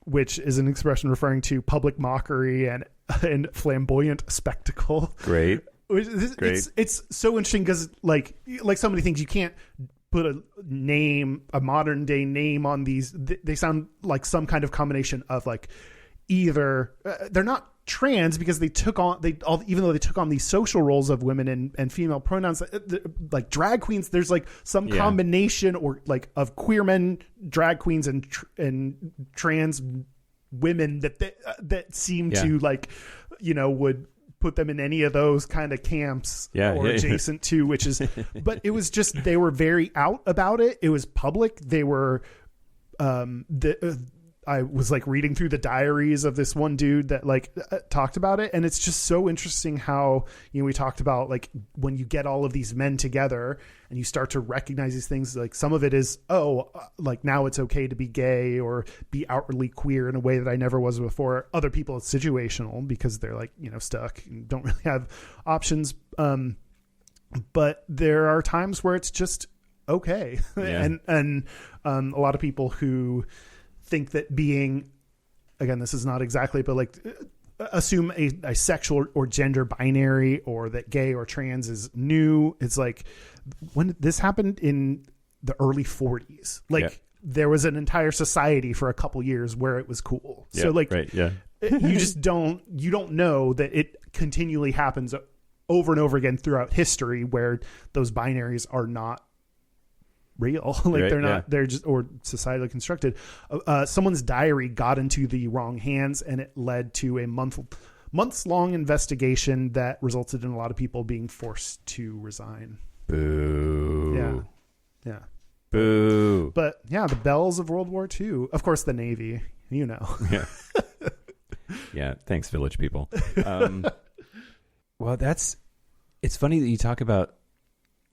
which is an expression referring to public mockery and flamboyant spectacle. Great. It's so interesting because like so many things, you can't put a modern day name on these. They sound like some kind of combination of like either they're not trans because even though they took on these social roles of women and female pronouns, like drag queens, there's like some combination or like of queer men, drag queens, and trans women that seem to like, would put them in any of those kind of camps or adjacent to, which is, but it was just, they were very out about it. It was public. They were, I was like reading through the diaries of this one dude that like talked about it. And it's just so interesting how, we talked about like when you get all of these men together and you start to recognize these things, like some of it is, like now it's okay to be gay or be outwardly queer in a way that I never was before. Other people, it's situational because they're like, stuck and don't really have options. But there are times where it's just okay. Yeah. And a lot of people who think that being, again, this is not exactly, but like assume a sexual or gender binary or that gay or trans is new. It's like when this happened in the early 40s, like there was an entire society for a couple years where it was cool. Yeah, so like, right, yeah. you don't know that it continually happens over and over again throughout history where those binaries are not real. Like right, they're not, they're just, or societally constructed. Someone's diary got into the wrong hands and it led to a months long investigation that resulted in a lot of people being forced to resign. Boo. Yeah. Boo. But yeah, the bells of World War II, of course, the Navy, Yeah. Yeah, thanks, Village people. Well, it's funny that you talk about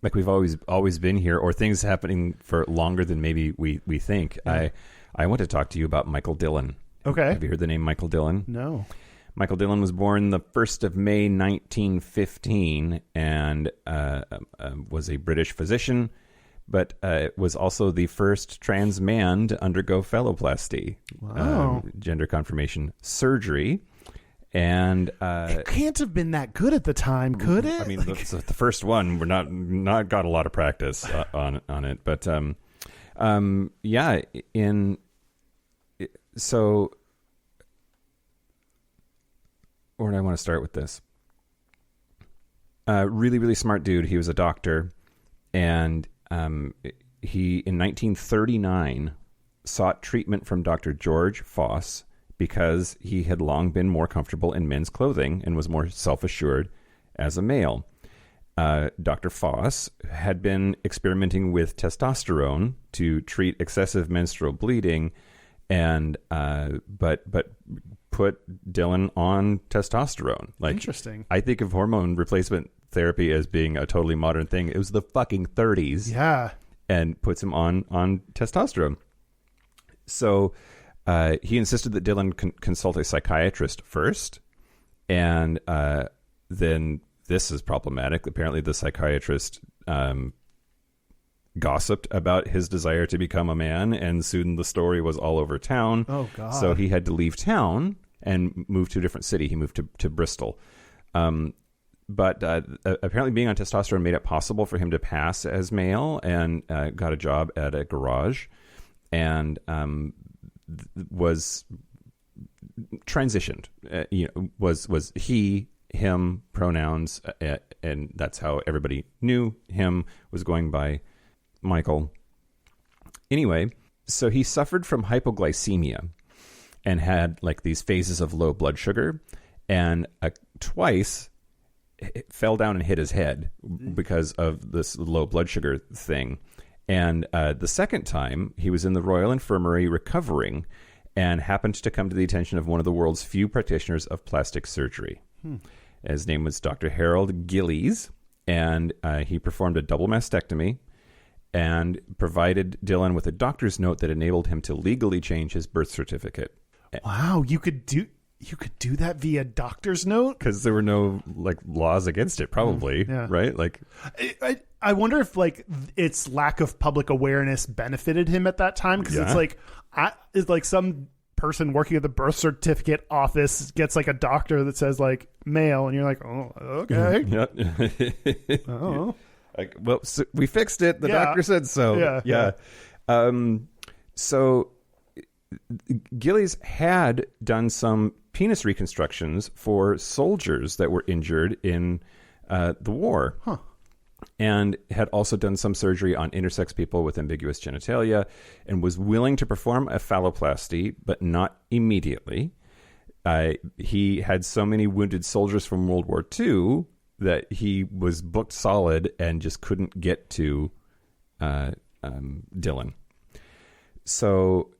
like we've always been here, or things happening for longer than maybe we think. Yeah. I want to talk to you about Michael Dillon. Okay. Have you heard the name Michael Dillon? No. Michael Dillon was born the 1st of May, 1915, and was a British physician, but was also the first trans man to undergo phalloplasty, gender confirmation surgery. And it can't have been that good at the time, could it? I mean, the first one, we're not got a lot of practice on it, but so where do I want to start with this? Really, really smart dude. He was a doctor, and he in 1939 sought treatment from Dr. George Foss, because he had long been more comfortable in men's clothing and was more self-assured as a male. Dr. Foss had been experimenting with testosterone to treat excessive menstrual bleeding, and but put Dillon on testosterone. Like, interesting. I think of hormone replacement therapy as being a totally modern thing. It was the fucking 30s. Yeah. And puts him on testosterone. So he insisted that Dillon consult a psychiatrist first, and then this is problematic. Apparently, the psychiatrist gossiped about his desire to become a man, and soon the story was all over town. Oh, God. So he had to leave town and move to a different city. He moved to Bristol. But apparently being on testosterone made it possible for him to pass as male, and got a job at a garage, and was transitioned. Was he, him pronouns, and that's how everybody knew him, was going by Michael. Anyway, so he suffered from hypoglycemia and had like these phases of low blood sugar, and twice fell down and hit his head because of this low blood sugar thing. And the second time, he was in the Royal Infirmary recovering, and happened to come to the attention of one of the world's few practitioners of plastic surgery. His name was Dr. Harold Gillies, and he performed a double mastectomy and provided Dillon with a doctor's note that enabled him to legally change his birth certificate. Wow, you could do that via doctor's note? Because there were no like laws against it, probably, right? Like, I wonder if like its lack of public awareness benefited him at that time, because it's like some person working at the birth certificate office gets like a doctor that says like male, and you're like, oh, okay. Oh, like, well, so we fixed it. The doctor said so. Yeah. So Gillies had done some penis reconstructions for soldiers that were injured in the war. And had also done some surgery on intersex people with ambiguous genitalia, and was willing to perform a phalloplasty, but not immediately. He had so many wounded soldiers from World War II that he was booked solid and just couldn't get to Dillon. So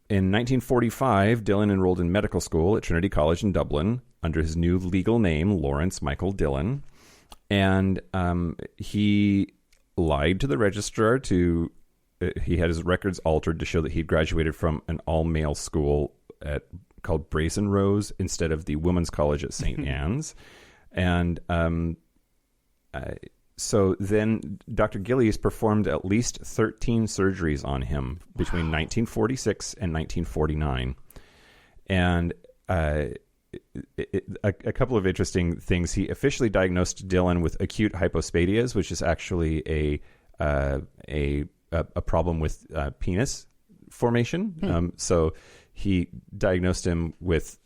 in 1945, Dillon enrolled in medical school at Trinity College in Dublin under his new legal name, Lawrence Michael Dillon. And he lied to the registrar he had his records altered to show that he'd graduated from an all-male school called Brazen Rose instead of the Women's College at St. Anne's. And so then Dr. Gillies performed at least 13 surgeries on him between 1946 and 1949. And a couple of interesting things. He officially diagnosed Dillon with acute hypospadias, which is actually a problem with penis formation. So he diagnosed him with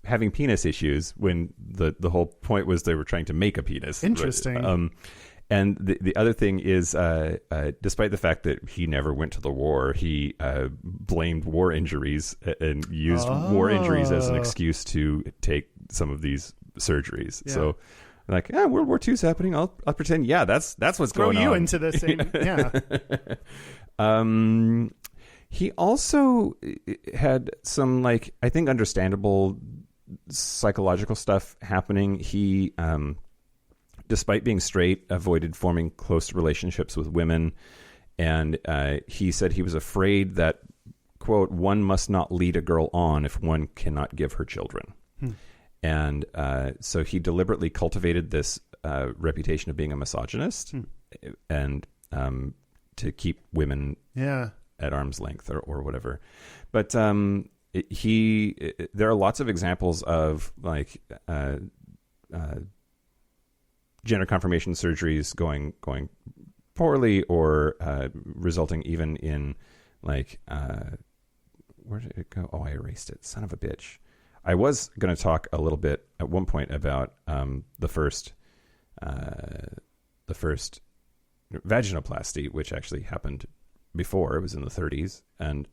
having penis issues when the whole point was they were trying to make a penis. Interesting. Right? And the other thing is, despite the fact that he never went to the war, he blamed war injuries and used war injuries as an excuse to take some of these surgeries. Yeah. So, like, World War II's happening. I'll pretend, that's what's going on. Throw you into the same, He also had some, like, I think understandable psychological stuff happening. He, despite being straight, avoided forming close relationships with women. And he said he was afraid that, quote, one must not lead a girl on if one cannot give her children. And so he deliberately cultivated this reputation of being a misogynist and to keep women at arm's length or whatever. But there are lots of examples of like gender confirmation surgeries going poorly or resulting even in like where did it go? Oh, I erased it. Son of a bitch. I was going to talk a little bit at one point about the first vaginoplasty, which actually happened before. It was in the 30s, and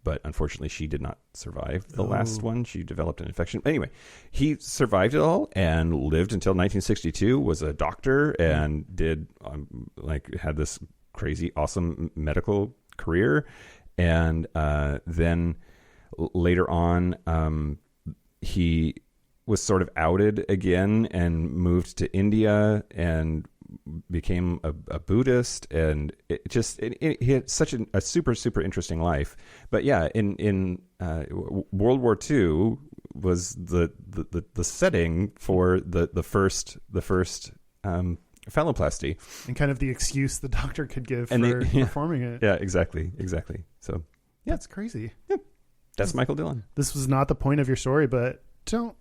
but unfortunately she did not survive the last one. She developed an infection. Anyway, he survived it all and lived until 1962, was a doctor, and did had this crazy awesome medical career. And then later on he was sort of outed again and moved to India and became a Buddhist, and he had such a super interesting life. But yeah, in World War II was the setting for the first phalloplasty, and kind of the excuse the doctor could give for performing it. Yeah, exactly. So yeah, that's crazy. Yeah, that's Michael Dillon. This was not the point of your story, but don't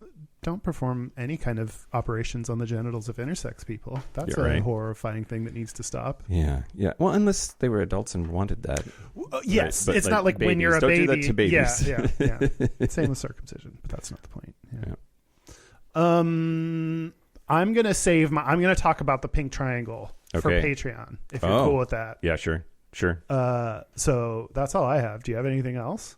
perform any kind of operations on the genitals of intersex people. That's a horrifying thing that needs to stop. Yeah. Well, unless they were adults and wanted that. Yes, right? it's not like babies. when you're a Don't baby. Do that to babies. Yeah. Same with circumcision, but that's not the point. Yeah. I'm gonna talk about the pink triangle for Patreon, if you're cool with that. Yeah, sure. So that's all I have. Do you have anything else?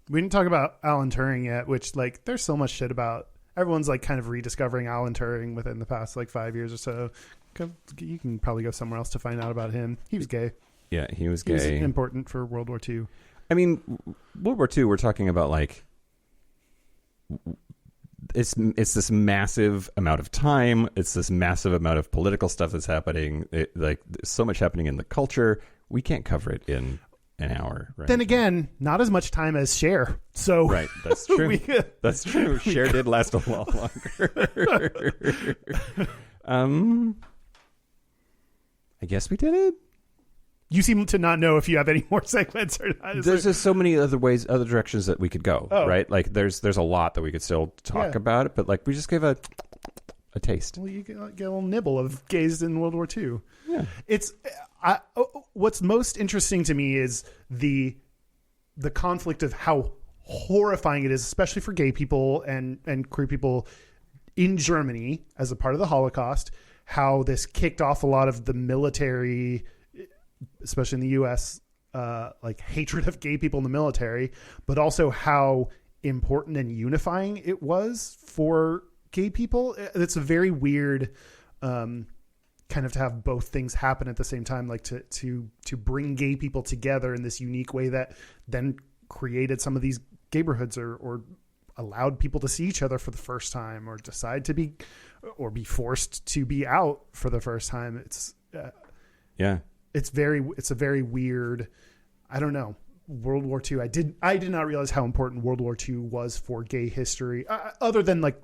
We didn't talk about Alan Turing yet, which like there's so much shit about. Everyone's like kind of rediscovering Alan Turing within the past like 5 years or so. You can probably go somewhere else to find out about him. He was gay. Yeah, he was gay. He was important for World War II. I mean, World War II, we're talking about like it's this massive amount of time. It's this massive amount of political stuff that's happening. Like there's so much happening in the culture. We can't cover it in an hour. Right? Then again, not as much time as Cher. So right, that's true. That's true. Cher did last a lot longer. I guess we did it. You seem to not know if you have any more segments or not. There's just so many other directions that we could go, right? Like there's a lot that we could still talk about, but like we just gave a taste. Well, you get a little nibble of gays in World War II. Yeah, what's most interesting to me is the conflict of how horrifying it is, especially for gay people and queer people in Germany as a part of the Holocaust. How this kicked off a lot of the military, especially in the U.S., like hatred of gay people in the military, but also how important and unifying it was for gay people. It's a very weird kind of to have both things happen at the same time, like to bring gay people together in this unique way that then created some of these gayborhoods or allowed people to see each other for the first time or decide to be or be forced to be out for the first time. It's It's a very weird, I don't know, World War II. I did not realize how important World War II was for gay history, other than like,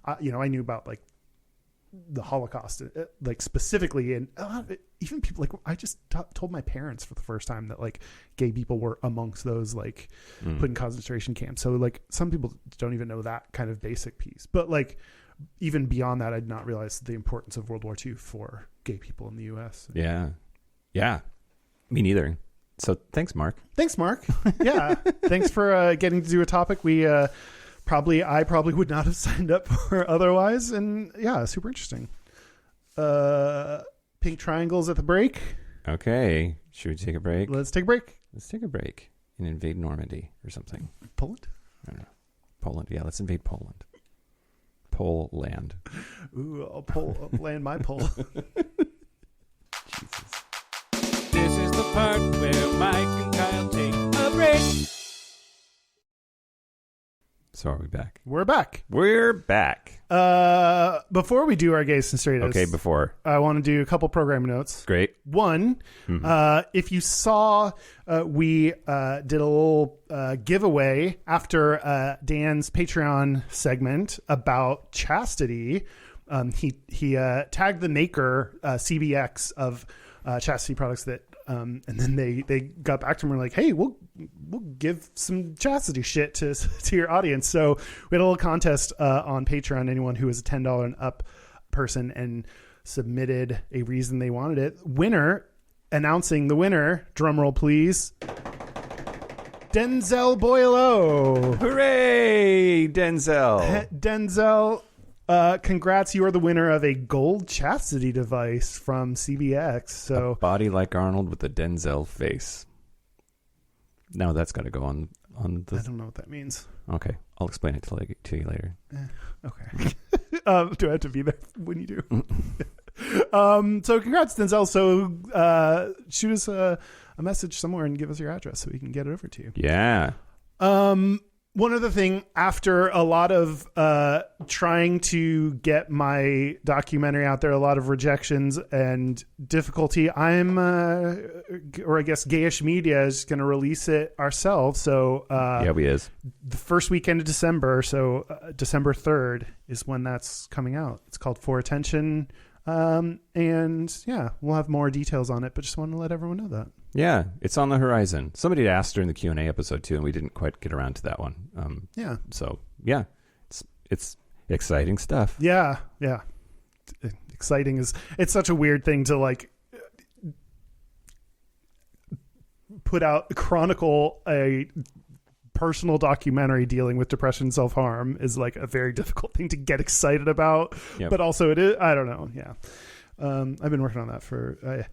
I knew about like the Holocaust, like specifically, and even people like I just told my parents for the first time that like gay people were amongst those like put in concentration camps. So like some people don't even know that kind of basic piece, but like even beyond that, I did not realize the importance of World War II for gay people in the U.S. Yeah, me neither. So thanks, Mark. Yeah, thanks for getting to do a topic I probably would not have signed up for otherwise, and yeah, super interesting. Pink triangles at the break. Okay, should we take a break? Let's take a break. And invade Normandy or something. Poland? I don't know. Poland. Yeah, let's invade Poland. Pole land. Ooh, I'll land my pole. Jesus. This is the part where Mike and Kyle So are we back? We're back. We're back. Before we do our Gayest and Straightest, Okay, before. I want to do a couple program notes. Great. One, if you saw, we did a little giveaway after Dan's Patreon segment about chastity. He tagged the maker, CBX, of chastity products that, and then they got back to him and were like, hey, we'll give some chastity shit to your audience. So we had a little contest on Patreon. Anyone who was a $10 and up person and submitted a reason they wanted it. Announcing the winner, drum roll please, Denzel Boileau. Hooray, Denzel. Denzel, congrats, you are the winner of a gold chastity device from CBX. So A body like Arnold with a Denzel face. Now that's got to go on the... I don't know what that means. Okay, I'll explain it to you later. Okay. Do I have to be there when you do? So congrats, Denzel. So shoot us a message somewhere and give us your address so we can get it over to you. Yeah. One other thing, after a lot of trying to get my documentary out there, a lot of rejections and difficulty, or I guess Gayish Media is going to release it ourselves. So Yeah, we is. the first weekend of December, so December 3rd is when that's coming out. It's called For Attention. And yeah, we'll have more details on it, but just wanted to let everyone know that. Yeah, it's on the horizon. Somebody had asked during the Q&A episode too, and we didn't quite get around to that one. Yeah. So yeah, it's exciting stuff. Yeah. Exciting it's such a weird thing to like chronicle a personal documentary dealing with depression and self-harm is like a very difficult thing to get excited about. Yep. But also it is, I don't know. Yeah. I've been working on that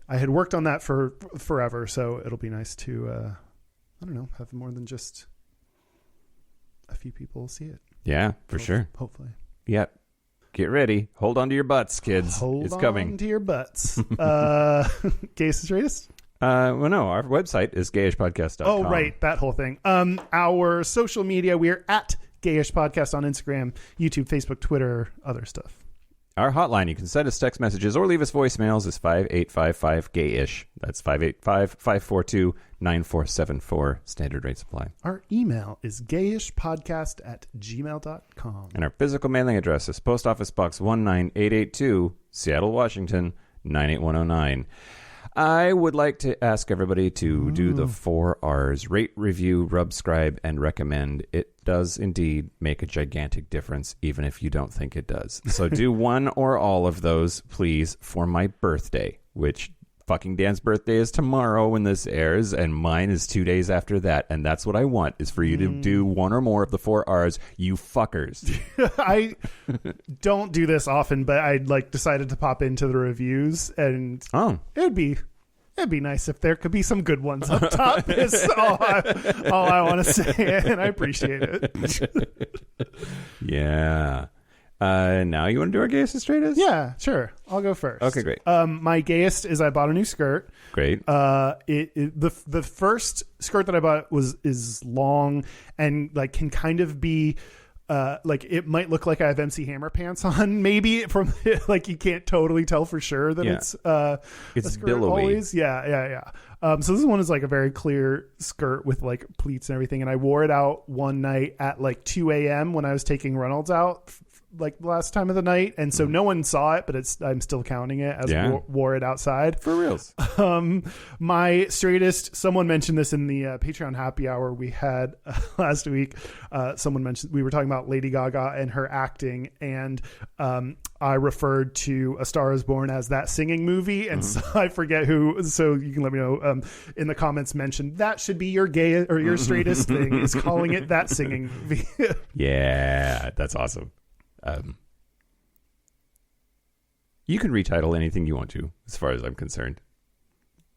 I had worked on that for forever. So it'll be nice to, I don't know, have more than just a few people see it. Yeah, for sure. Hopefully. Yep. Get ready. Hold on to your butts, kids. It's coming. Hold on to your butts. Gayest and Straightest? Well, no, our website is gayishpodcast.com. Oh, right. That whole thing. Our social media, we're at Gayish Podcast on Instagram, YouTube, Facebook, Twitter, other stuff. Our hotline, you can send us text messages or leave us voicemails, is 5855-GAYISH. That's 585-542-9474. Standard rate supply. Our email is gayishpodcast@gmail.com. And our physical mailing address is Post Office Box 19882, Seattle, Washington, 98109. I would like to ask everybody to do the 4 R's. Rate, review, rubscribe, and recommend. It does indeed make a gigantic difference, even if you don't think it does. So do one or all of those, please, for my birthday, which fucking Dan's birthday is tomorrow when this airs, and mine is 2 days after that. And that's what I want, is for you to do one or more of the 4 R's, you fuckers. I don't do this often, but I decided to pop into the reviews, and it'd be nice if there could be some good ones up top. Is all I want to say, and I appreciate it. Yeah. Now you want to do our Gayest and Straightest? Yeah, sure. I'll go first. Okay, great. My Gayest is I bought a new skirt. Great. The first skirt that I bought is long and can kind of be it might look like I have MC Hammer pants on, maybe from you can't totally tell for sure that it's a skirt billowy. always. Yeah. So this one is a very clear skirt with pleats and everything, and I wore it out one night at 2 a.m. when I was taking Reynolds out the last time of the night, and so no one saw it, but I'm still counting it as wore it outside for reals. My straightest, someone mentioned this in the Patreon happy hour we had last week. Someone mentioned, we were talking about Lady Gaga and her acting, and I referred to A Star Is Born as that singing movie, and so I forget who, so you can let me know in the comments, mentioned that should be your gay or your straightest thing, is calling it that singing movie. Yeah, that's awesome. You can retitle anything you want to, as far as I'm concerned.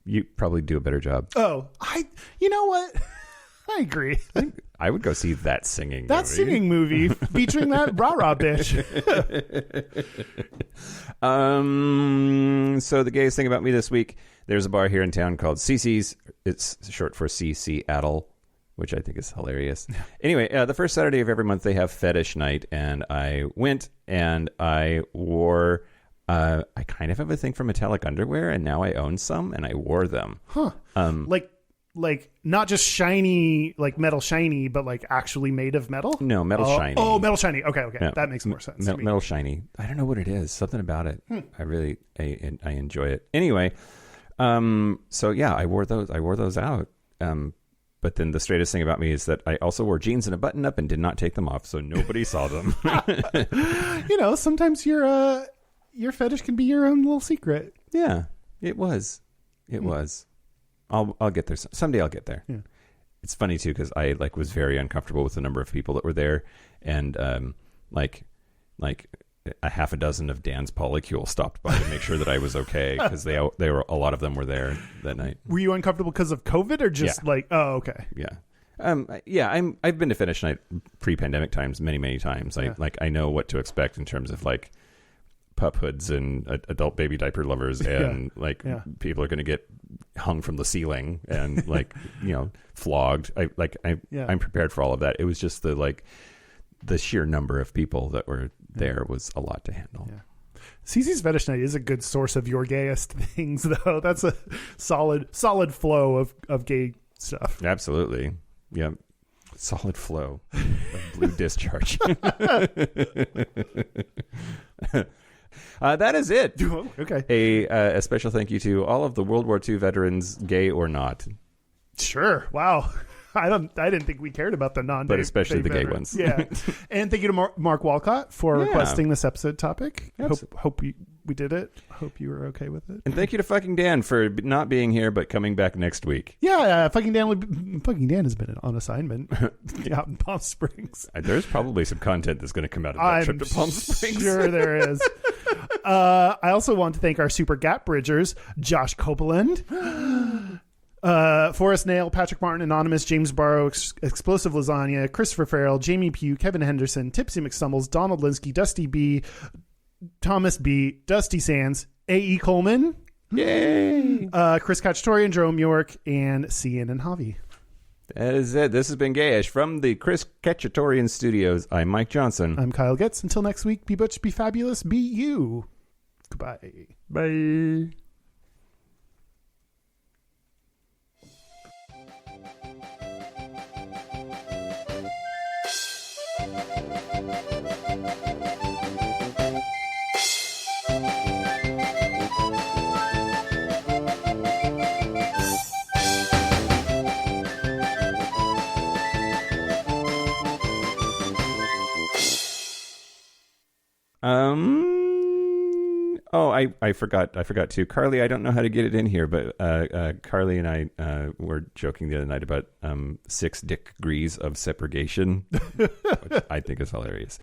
You probably do a better job. Oh, you know what? I agree. I would go see that singing movie featuring that rah-rah bitch. So the gayest thing about me this week, there's a bar here in town called CC's. It's short for C Seattle, which I think is hilarious. Anyway, the first Saturday of every month they have fetish night, and I went and I wore. I kind of have a thing for metallic underwear, and now I own some, and I wore them. Huh? Like not just shiny, like metal shiny, but like actually made of metal. No, metal shiny. Oh, metal shiny. Okay, Yeah. that makes more sense. to me. Metal shiny. I don't know what it is. Something about it. I really, I enjoy it. Anyway, so yeah, I wore those out. But then the straightest thing about me is that I also wore jeans and a button up and did not take them off, so nobody saw them. Sometimes your fetish can be your own little secret. Yeah, it was. It was. I'll get there someday. I'll get there. Yeah. It's funny too because I was very uncomfortable with the number of people that were there, and like a half a dozen of Dan's polycule stopped by to make sure that I was okay because they were a lot of them were there that night. Were you uncomfortable because of COVID or just oh, okay. Yeah. I've been to fetish night pre-pandemic times many times. I know what to expect in terms of like pup hoods and adult baby diaper lovers and people are going to get hung from the ceiling and flogged. I'm prepared for all of that. It was just the sheer number of people that were there was a lot to handle. Yeah. Cece's fetish night is a good source of your gayest things, though. That's a solid flow of gay stuff. Absolutely. Yeah. Solid flow of blue discharge. That is it. Okay. A special thank you to all of the World War II veterans, gay or not. Sure. Wow. I didn't think we cared about the non-gay, but especially the gay ones. Yeah. And thank you to Mark Wolcott for requesting this episode topic. Hope we did it. Hope you were okay with it. And thank you to fucking Dan for not being here but coming back next week. Yeah, fucking Dan has been on assignment out in Palm Springs. There's probably some content that's going to come out of that trip to Palm Springs. Sure there is. I also want to thank our super Gap Bridgers, Josh Copeland, Forrest Nail, Patrick Martin, Anonymous, James Barrow, Explosive Lasagna, Christopher Farrell, Jamie Pugh, Kevin Henderson, Tipsy McStumbles, Donald Linsky, Dusty B, Thomas B, Dusty Sands, A.E. Coleman, yay, Chris Kachtorian, Jerome York, and Cian and Javi. That is it. This has been Gayish from the Chris Kachtorian Studios. I'm Mike Johnson. I'm Kyle Getz. Until next week, be butch, be fabulous, be you. Goodbye. Bye. I forgot to. Carly, I don't know how to get it in here, but Carly and I were joking the other night about 6 degrees of separation, which I think is hilarious.